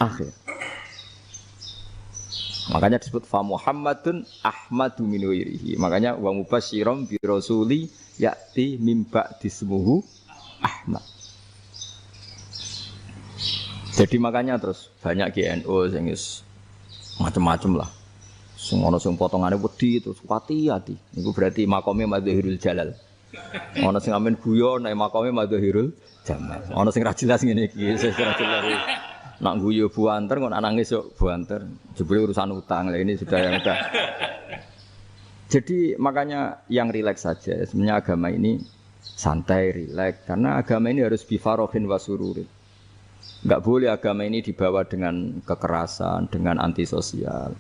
akhir. Makanya disebut fa Muhammadun Ahmadu min wirihi. Makanya wa mubasyiran bi rasuli ya'ti mim ba'di ismuhu Ahmad. Jadi makanya terus banyak GNU sing macam-macam lah. Sing ana sing potongane wedi terus hati-hati. Niku berarti makome Madhahirul Jalal. Ana sing amen guyon nek makome Madhahirul Jamal. Ana sing ra jelas ngene iki, sing ra jelas. Nak guyu buanter kok nangis yo buanter. Jebule urusan utang. Lah ini sudah yang udah. Jadi makanya yang rileks saja. Sebenarnya agama ini santai, rileks karena agama ini harus bifarohin wasururin. Enggak boleh agama ini dibawa dengan kekerasan, dengan antisosial.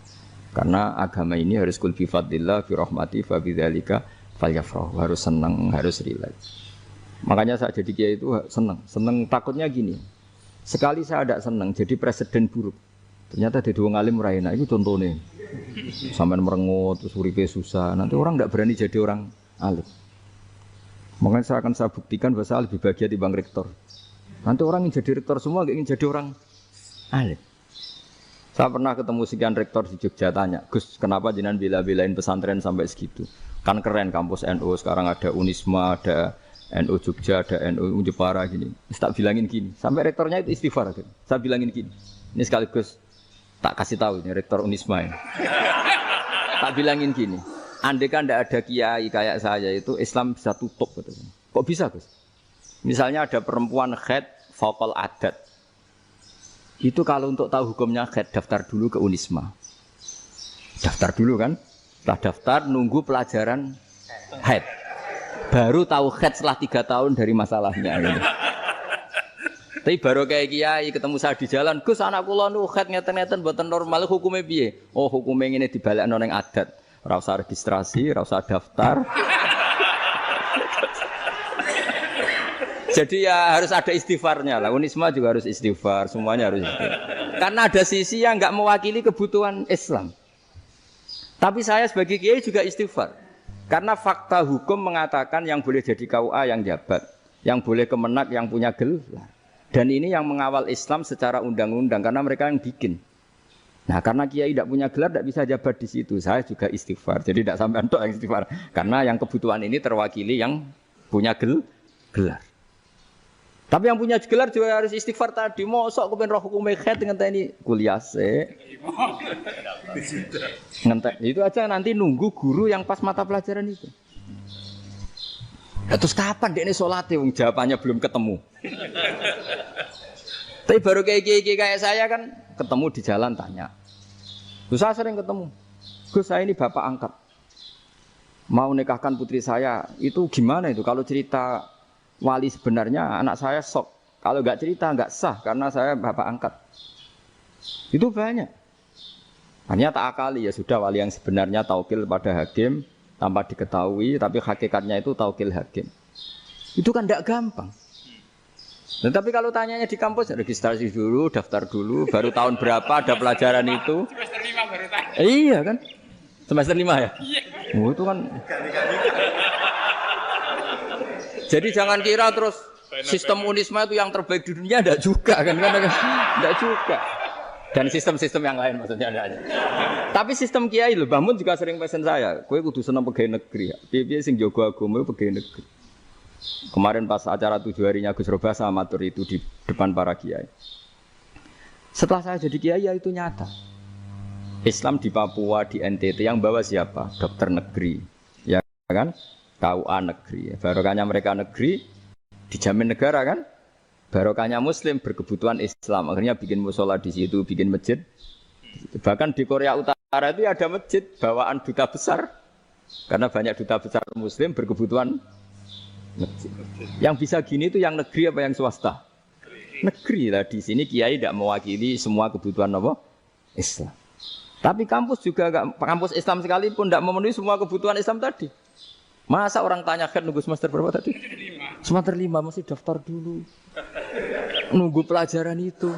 Karena agama ini harus kul bi fadlillah bi rahmati fa bidzalika falyafrahu, harus senang, harus rileks. Makanya saya jadi kiai itu senang takutnya gini. Sekali saya tidak senang jadi presiden buruk. Ternyata ada dua ngalim raina itu contohnya. Sampai merengut terus uripe susah. Nanti orang tidak berani jadi orang alim. Makanya saya buktikan bahwa saya lebih bahagia dibanding rektor. Nanti orang ingin jadi rektor semua, ingin jadi orang alim. Saya pernah ketemu sekian rektor di Jogja tanya, Gus, kenapa jenengan bela-belain pesantren sampai segitu? Kan keren kampus NU, sekarang ada Unisma, ada NU Jogja, ada NU Jepara gini. Tak bilangin gini, sampai rektornya itu istighfar. Saya bilangin gini, ini sekaligus tak kasih tahu ini rektor Unisma ini. Tak bilangin gini, andai kan tidak ada kiai kayak saya itu Islam bisa tutup. Gitu. Kok bisa Gus? Misalnya ada perempuan haid faqal adat. Itu kalau untuk tahu hukumnya haid daftar dulu ke Unisma. Daftar dulu kan? Setelah daftar nunggu pelajaran haid. Baru tahu haid setelah 3 tahun dari masalahnya. Gitu. Tapi baru kayak kiai ketemu saya di jalan, Gus anak kula nu haid ngeten-ngeten mboten normal hukumnya piye? Oh hukumnya ngene dibalekno ning adat. Ora usah registrasi, ora usah daftar. Jadi ya harus ada istighfarnya lah. Unisma juga harus istighfar, semuanya harus istighfar. Karena ada sisi yang enggak mewakili kebutuhan Islam. Tapi saya sebagai kiai juga istighfar. Karena fakta hukum mengatakan yang boleh jadi KUA yang jabat, yang boleh kemenak yang punya gelar. Dan ini yang mengawal Islam secara undang-undang karena mereka yang bikin. Nah, karena kiai tidak punya gelar tidak bisa jabat di situ. Saya juga istighfar. Jadi tidak sampai entok yang istighfar. Karena yang kebutuhan ini terwakili yang punya gelar. Tapi yang punya gelar juga harus istighfar tadi. Mosok kepen roh hukum haid dengan ini kuliah se. Ngentek. Itu aja nanti nunggu guru yang pas mata pelajaran itu. Terus kapan dia ini sholatnya? Jawabannya belum ketemu. Tapi baru kayak saya kan ketemu di jalan tanya. Terus saya sering ketemu. Gus saya ini bapak angkat. Mau nikahkan putri saya. Itu gimana itu? Kalau cerita wali sebenarnya anak saya sok. Kalau nggak cerita nggak sah karena saya bapak angkat. Itu banyak. Hanya tak akali ya sudah wali yang sebenarnya taukil pada hakim tanpa diketahui tapi hakikatnya itu taukil hakim. Itu kan tidak gampang. Dan tapi kalau tanyanya di kampus registrasi dulu, daftar dulu, baru tahun berapa ada pelajaran itu? Semester 5 baru tanya. Iya kan? Semester 5 ya? Iya. Oh, itu kan. Jadi jangan kira terus sistem Unisma itu yang terbaik di dunia, enggak juga kan? Enggak juga. Dan sistem-sistem yang lain maksudnya ada. Tapi sistem kiai lho, Mbah Mun juga sering pesen saya, kowe kudu seneng pegawai negeri. Piye-piye sing jaga agama pegawai negeri. Kemarin pas acara 7 harinya Gus Robasa matur itu di depan para kiai. Setelah saya jadi kiai ya itu nyata. Islam di Papua, di NTT yang bawa siapa? Dokter negeri. Ya kan? KUA negeri. Barokahnya mereka negeri dijamin negara kan? Barokahnya muslim berkebutuhan Islam. Akhirnya bikin musola di situ, bikin masjid. Bahkan di Korea Utara itu ada masjid bawaan duta besar. Karena banyak duta besar muslim berkebutuhan masjid. Yang bisa gini itu yang negeri apa yang swasta? negeri lah. Di sini kiai tidak mewakili semua kebutuhan apa? Islam. Tapi kampus juga enggak, kampus Islam sekalipun tidak memenuhi semua kebutuhan Islam tadi. Masa orang tanya kan nunggu semester berapa tadi? Semester 5 masih daftar dulu. Nunggu pelajaran itu.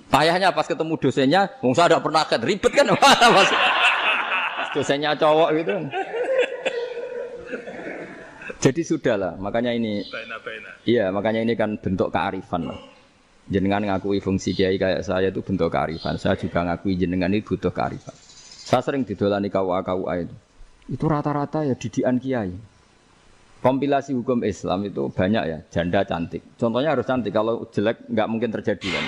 Payahnya pas ketemu dosennya, saya tidak pernah ribet kan? Dosennya cowok gitu. Jadi sudahlah, makanya ini. Iya, makanya ini kan bentuk kearifan lah. Jenengan ngakui fungsi kiai kayak saya itu bentuk kearifan. Saya juga ngakui jenengan itu butuh kearifan. Saya sering didolani KUA itu. Itu rata-rata ya didikan kiai. Kompilasi hukum Islam itu banyak ya, janda cantik. Contohnya harus cantik, kalau jelek nggak mungkin terjadi kan.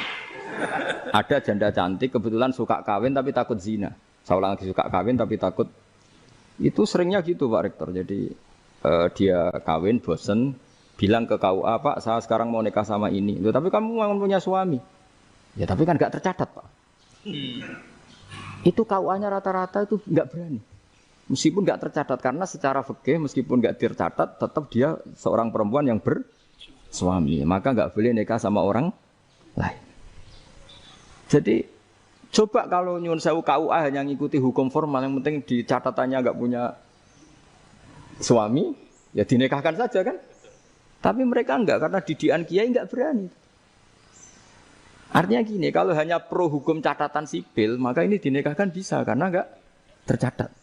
Ada janda cantik kebetulan suka kawin tapi takut zina. Saya ulang lagi, suka kawin tapi takut. Itu seringnya gitu Pak Rektor. Jadi dia kawin bosen, bilang ke KUA, Pak saya sekarang mau nikah sama ini. Loh, tapi kamu mau punya suami. Ya tapi kan nggak tercatat Pak. Itu KUA-nya rata-rata itu nggak berani. Meskipun nggak tercatat karena secara fikih meskipun nggak tercatat tetap dia seorang perempuan yang bersuami, maka nggak boleh nikah sama orang lain. Jadi coba kalau nyuwun sewu KUA hanya ngikuti hukum formal, yang penting di catatannya nggak punya suami, ya dinikahkan saja kan. Tapi mereka enggak, karena didikan kiai nggak berani. Artinya gini, kalau hanya pro hukum catatan sipil, maka ini dinikahkan bisa karena nggak tercatat.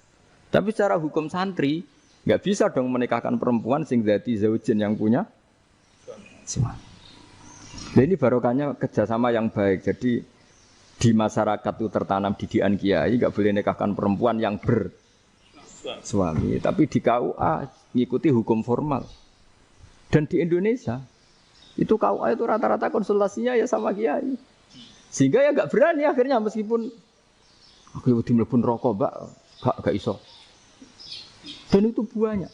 Tapi secara hukum santri nggak bisa dong menikahkan perempuan sing dadi zaujin yang punya suami. Nah, ini barokahnya kerjasama yang baik. Jadi di masyarakat itu tertanam didikan kiai nggak boleh nikahkan perempuan yang bersuami. Tapi di KUA ngikuti hukum formal. Dan di Indonesia itu KUA itu rata-rata konsultasinya ya sama kiai. Sehingga ya nggak berani akhirnya meskipun aku wedi mlebu rokok mbak gak iso. Dan itu banyak.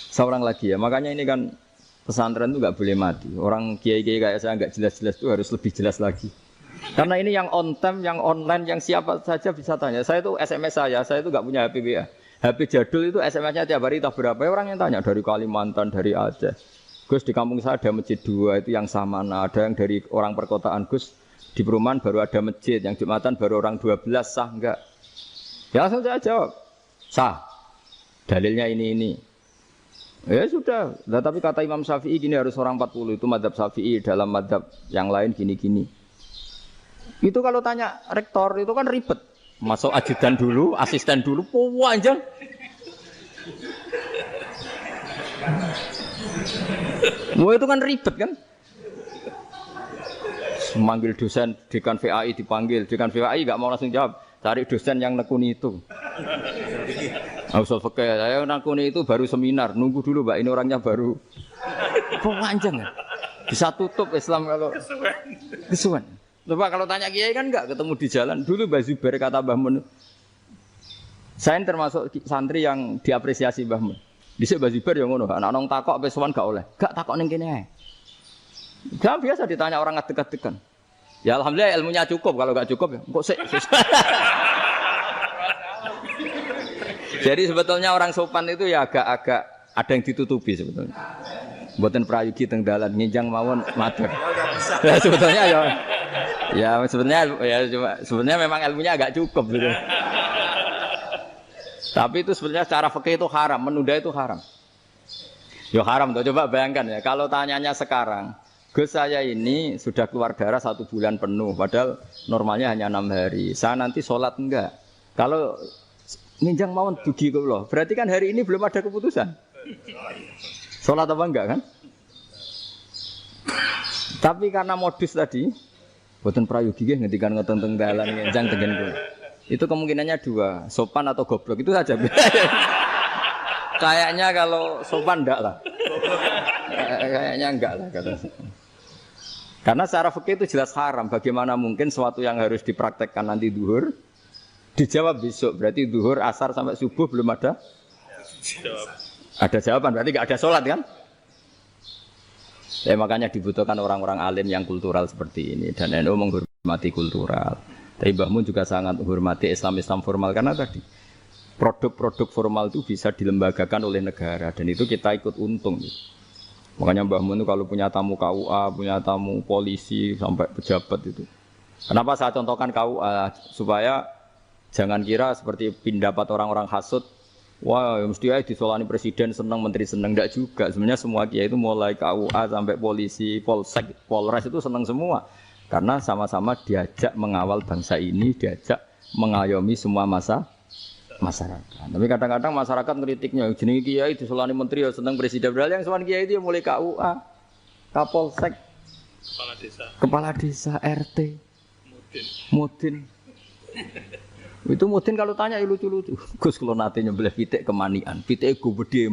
Seorang lagi ya, makanya ini kan pesantren itu nggak boleh mati. Orang kiai-kiai kayak saya nggak jelas-jelas itu harus lebih jelas lagi. Karena ini yang on time, yang online, yang siapa saja bisa tanya. Saya itu SMS saya itu nggak punya HP WA. HP jadul itu SMS-nya tiap hari tak berapa orang yang tanya dari Kalimantan, dari Aceh. Gus di kampung saya ada masjid 2 itu yang sama. Nah, ada yang dari orang perkotaan Gus di perumahan baru ada masjid, yang Jumatan baru orang 12 sah enggak? Ya langsung saya jawab sah. Dalilnya ini. Ya sudah. Nah, tapi kata Imam Syafi'i gini harus orang 40 itu madzhab Syafi'i, dalam madzhab yang lain gini-gini. Itu kalau tanya rektor itu kan ribet. Masuk ajudan dulu, asisten dulu, panjang. Wah itu kan ribet kan? Memanggil dosen, dekan VAI dipanggil, dekan VAI nggak mau langsung jawab, cari dosen yang nekuni itu. Usul fikih, saya nekuni itu baru seminar, nunggu dulu mbak, ini orangnya baru. Panjang kan? Bisa tutup Islam kalau kesuwen. Coba kalau tanya kiai kan nggak ketemu di jalan. Dulu Mbah Zubair kata Mbah Mun, saya termasuk santri yang diapresiasi Mbah Mun. Dhisik Mbah Zubair yang ngono, anak nong takok pesuan gak oleh. Gak takok ning kene ae. Jangan biasa ditanya orang ngadeg-adegan. Ya alhamdulillah ilmunya cukup, kalau gak cukup ya kok sik. Jadi sebetulnya orang sopan itu ya agak-agak ada yang ditutupi sebetulnya. Mboten prayogi teng dalan nginjang mawon matur. Ya sebetulnya sebenarnya memang ilmunya agak cukup gitu. Tapi itu sebenarnya secara fikih itu haram, menunda itu haram. Ya haram tuh, coba bayangkan ya, kalau tanyanya sekarang, Gus saya ini sudah keluar darah 1 bulan penuh, padahal normalnya hanya 6 hari. Saya nanti sholat enggak? Kalau nginjang mawon dugi kula, berarti kan hari ini belum ada keputusan. Sholat apa enggak kan? Tapi karena modus tadi, boten prayogi nggih ngendikan ngoten teng dalan nginjang tengen kula. Itu kemungkinannya 2, sopan atau goblok, itu saja. Kayaknya kalau sopan enggak lah. Kayaknya enggak lah kata. Karena secara fikih itu jelas haram. Bagaimana mungkin sesuatu yang harus dipraktekkan nanti zuhur dijawab besok, berarti zuhur, asar sampai subuh belum ada. Ada jawaban, berarti enggak ada sholat kan? Ya makanya dibutuhkan orang-orang alim yang kultural seperti ini, dan NU menghormati kultural. Tapi Mbah Mun juga sangat menghormati Islam formal karena tadi produk-produk formal itu bisa dilembagakan oleh negara dan itu kita ikut untung. Makanya Mbah Mun itu kalau punya tamu KUA, punya tamu polisi sampai pejabat itu. Kenapa saya contohkan KUA supaya jangan kira seperti pendapat orang-orang hasud. Wah, mesti aja disolani presiden senang, menteri senang, enggak juga. Sebenarnya semua kiai itu mulai KUA sampai polisi, polsek, polres itu senang semua. Karena sama-sama diajak mengawal bangsa ini, diajak mengayomi semua masyarakat. Tapi kadang-kadang masyarakat ngeritiknya, jenenge kiai disolani menteri ya senang presiden. Padahal yang sowan kiai itu ya mulai KUA, Kapolsek, kepala desa, RT, Mudin. Itu Mudin kalau tanya ya lucu-lucu. Gus kalau nate nyembelih pitik kemanian, pitike go gede.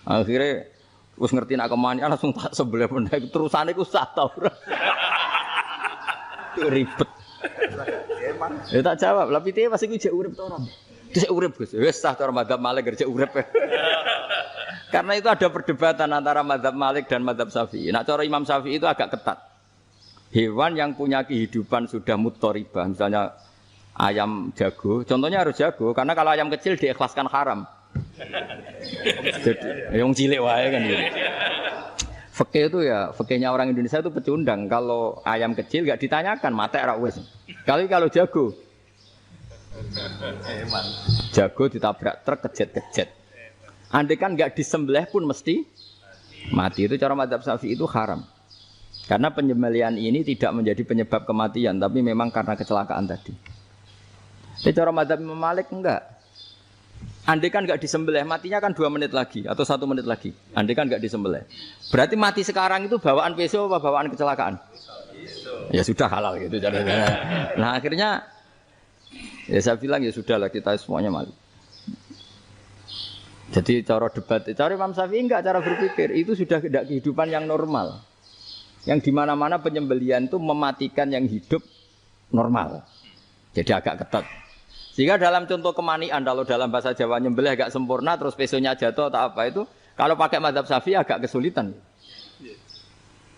Akhirnya wis ngerti nak kemanian langsung tak sebelah meneh terusane ku sah ta ora. Ribet. Ya tak jawab, lah pitike pasti ku jek urip ta ora. Jek urip Gus. Wis sah cara madzhab Malik jek urip. Karena itu ada perdebatan antara madzhab Malik dan madzhab Syafi'i. Nah cara Imam Syafi'i itu agak ketat. Hewan yang punya kehidupan sudah mutharibah, misalnya ayam jago, contohnya harus jago, karena kalau ayam kecil diikhlaskan haram. Jadi, yang cilik wae kan gitu. Fikih itu ya, fikihnya orang Indonesia itu pecundang. Kalau ayam kecil enggak ditanyakan, mate ra wis. Kalau jago. Jago ditabrak truk kejet-kejet. Andai kan enggak disembelih pun mesti mati. Itu cara madzhab Syafi'i itu haram. Karena penyembelihan ini tidak menjadi penyebab kematian, tapi memang karena kecelakaan tadi. Tapi cara madzhab Imam Malik enggak. Andai kan enggak disembelih, matinya kan 2 menit lagi atau 1 menit lagi. Andai kan enggak disembelih. Berarti mati sekarang itu bawaan peso apa bawaan kecelakaan? Ya sudah halal gitu caranya. Nah akhirnya ya saya bilang ya sudahlah kita semuanya mati. Jadi cara debat, cara Imam Syafi'i enggak, cara berpikir itu sudah tidak kehidupan yang normal. Yang dimana-mana penyembelihan itu mematikan yang hidup normal. Jadi agak ketat. Sehingga dalam contoh kemanian, kalau dalam bahasa Jawa nyembelih agak sempurna, terus pesonya jatuh atau apa itu, kalau pakai madzhab Syafi'i agak kesulitan.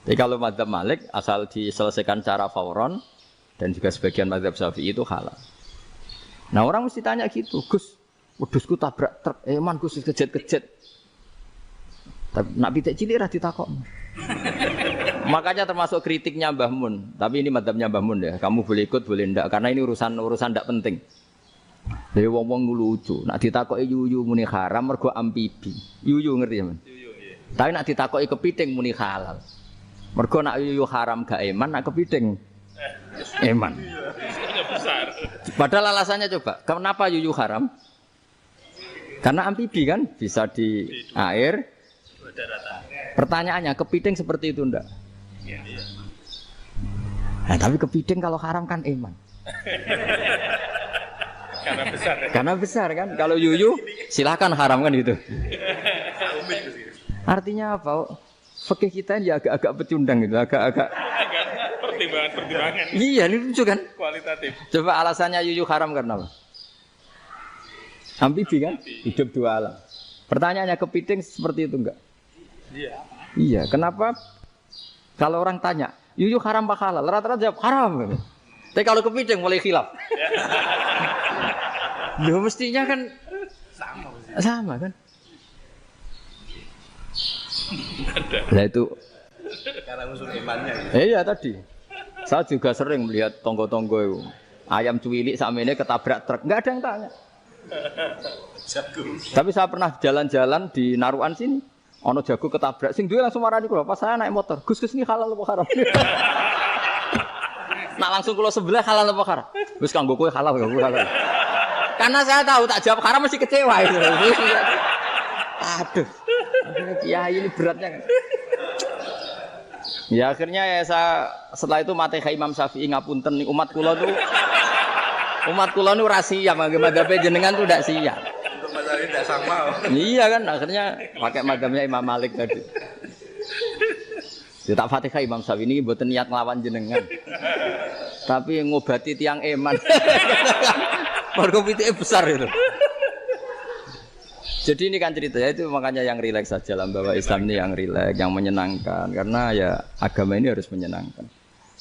Jadi kalau madzhab Malik asal diselesaikan secara fauron dan juga sebagian madzhab Syafi'i itu halal. Nah orang mesti tanya gitu, Gus, wedhusku tabrak truk, man Gus kejet-kejet. Tapi nak pitik cilik ra ditakokno. Makanya termasuk kritiknya Mbah Mun. Tapi ini madzhabnya Mbah Mun ya. Kamu boleh ikut, boleh ndak. Karena ini urusan ndak penting. Dewe wong-wong lucu. Nak ditakoki yuyu muni haram mergo amfibi. Yuyu ngerti ya, Man? Yuyu nggih. Tapi nak ditakoki kepiting muni halal. Mergo nak yuyu haram gak eman, nak kepiting eman. Besar. Padahal alasannya coba, kenapa yuyu haram? Karena amfibi kan, bisa di air. Pertanyaannya, kepiting seperti itu ndak? Iya. Nah, tapi kepiting kalau haram kan eman. Karena besar. Ya? Karena besar kan. Kalau yuyu silakan haram kan gitu. Artinya apa? Fikih kita ya agak-agak pecundang gitu, agak-agak pertimbangan. Iya, ini lucu kan? Kualitatif. Coba alasannya yuyu haram karena apa? Amfibi kan? Hidup 2 alam. Pertanyaannya kepiting seperti itu enggak? Iya. Iya, kenapa? Kalau orang tanya, yuyu haram apa halal? Rata-rata jawab haram. Tapi kalau kepiting mulai khilaf. Loh mestinya kan sama kan? Nah itu karena unsur imannya. Iya tadi. Saya juga sering melihat tonggo-tonggo itu. Ayam cuwilik sakmene ketabrak truk, enggak ada yang tanya. Tapi saya pernah jalan-jalan di Narukan sini. Ono jago ketabrak, sing duwe langsung marani kula. Pas saya naik motor, Gus ini halal apa haram? Nak langsung kula sebelah halal apa haram? Wis kanggo kowe halal, kanggo halal. Karena saya tahu tak jawab haram mesti kecewa itu. Aduh. Kiai ini beratnya kan. Ya akhirnya ya saya setelah itu Fatihah Imam Syafi'i ngapunten ning umat kula nu rahasia mangke madzhab jenengan tuh ndak siap. Mazhab tidak sama. Iya kan, akhirnya pakai madzhabnya Imam Malik tadi. Ya tak Fatihah Imam Syafi'i ini mboten niat nglawan jenengan. Tapi ngobati tiang eman. Mergo pitike besar itu. Jadi ini kan ceritanya itu makanya yang rileks saja lah, bahwa Islam ini yang rileks, yang menyenangkan. Karena ya agama ini harus menyenangkan.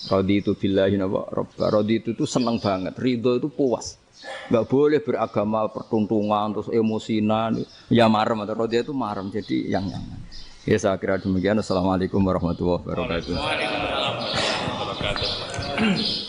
Raditu billahi wa rabba. Raditu itu senang banget, ridho itu puas. Enggak boleh beragama pertuntungan terus emosinan, ya marem atau raditu itu marem. Jadi yang nyaman. Ya saya kira demikian. Assalamualaikum warahmatullahi wabarakatuh. Waalaikumsalam warahmatullahi wabarakatuh.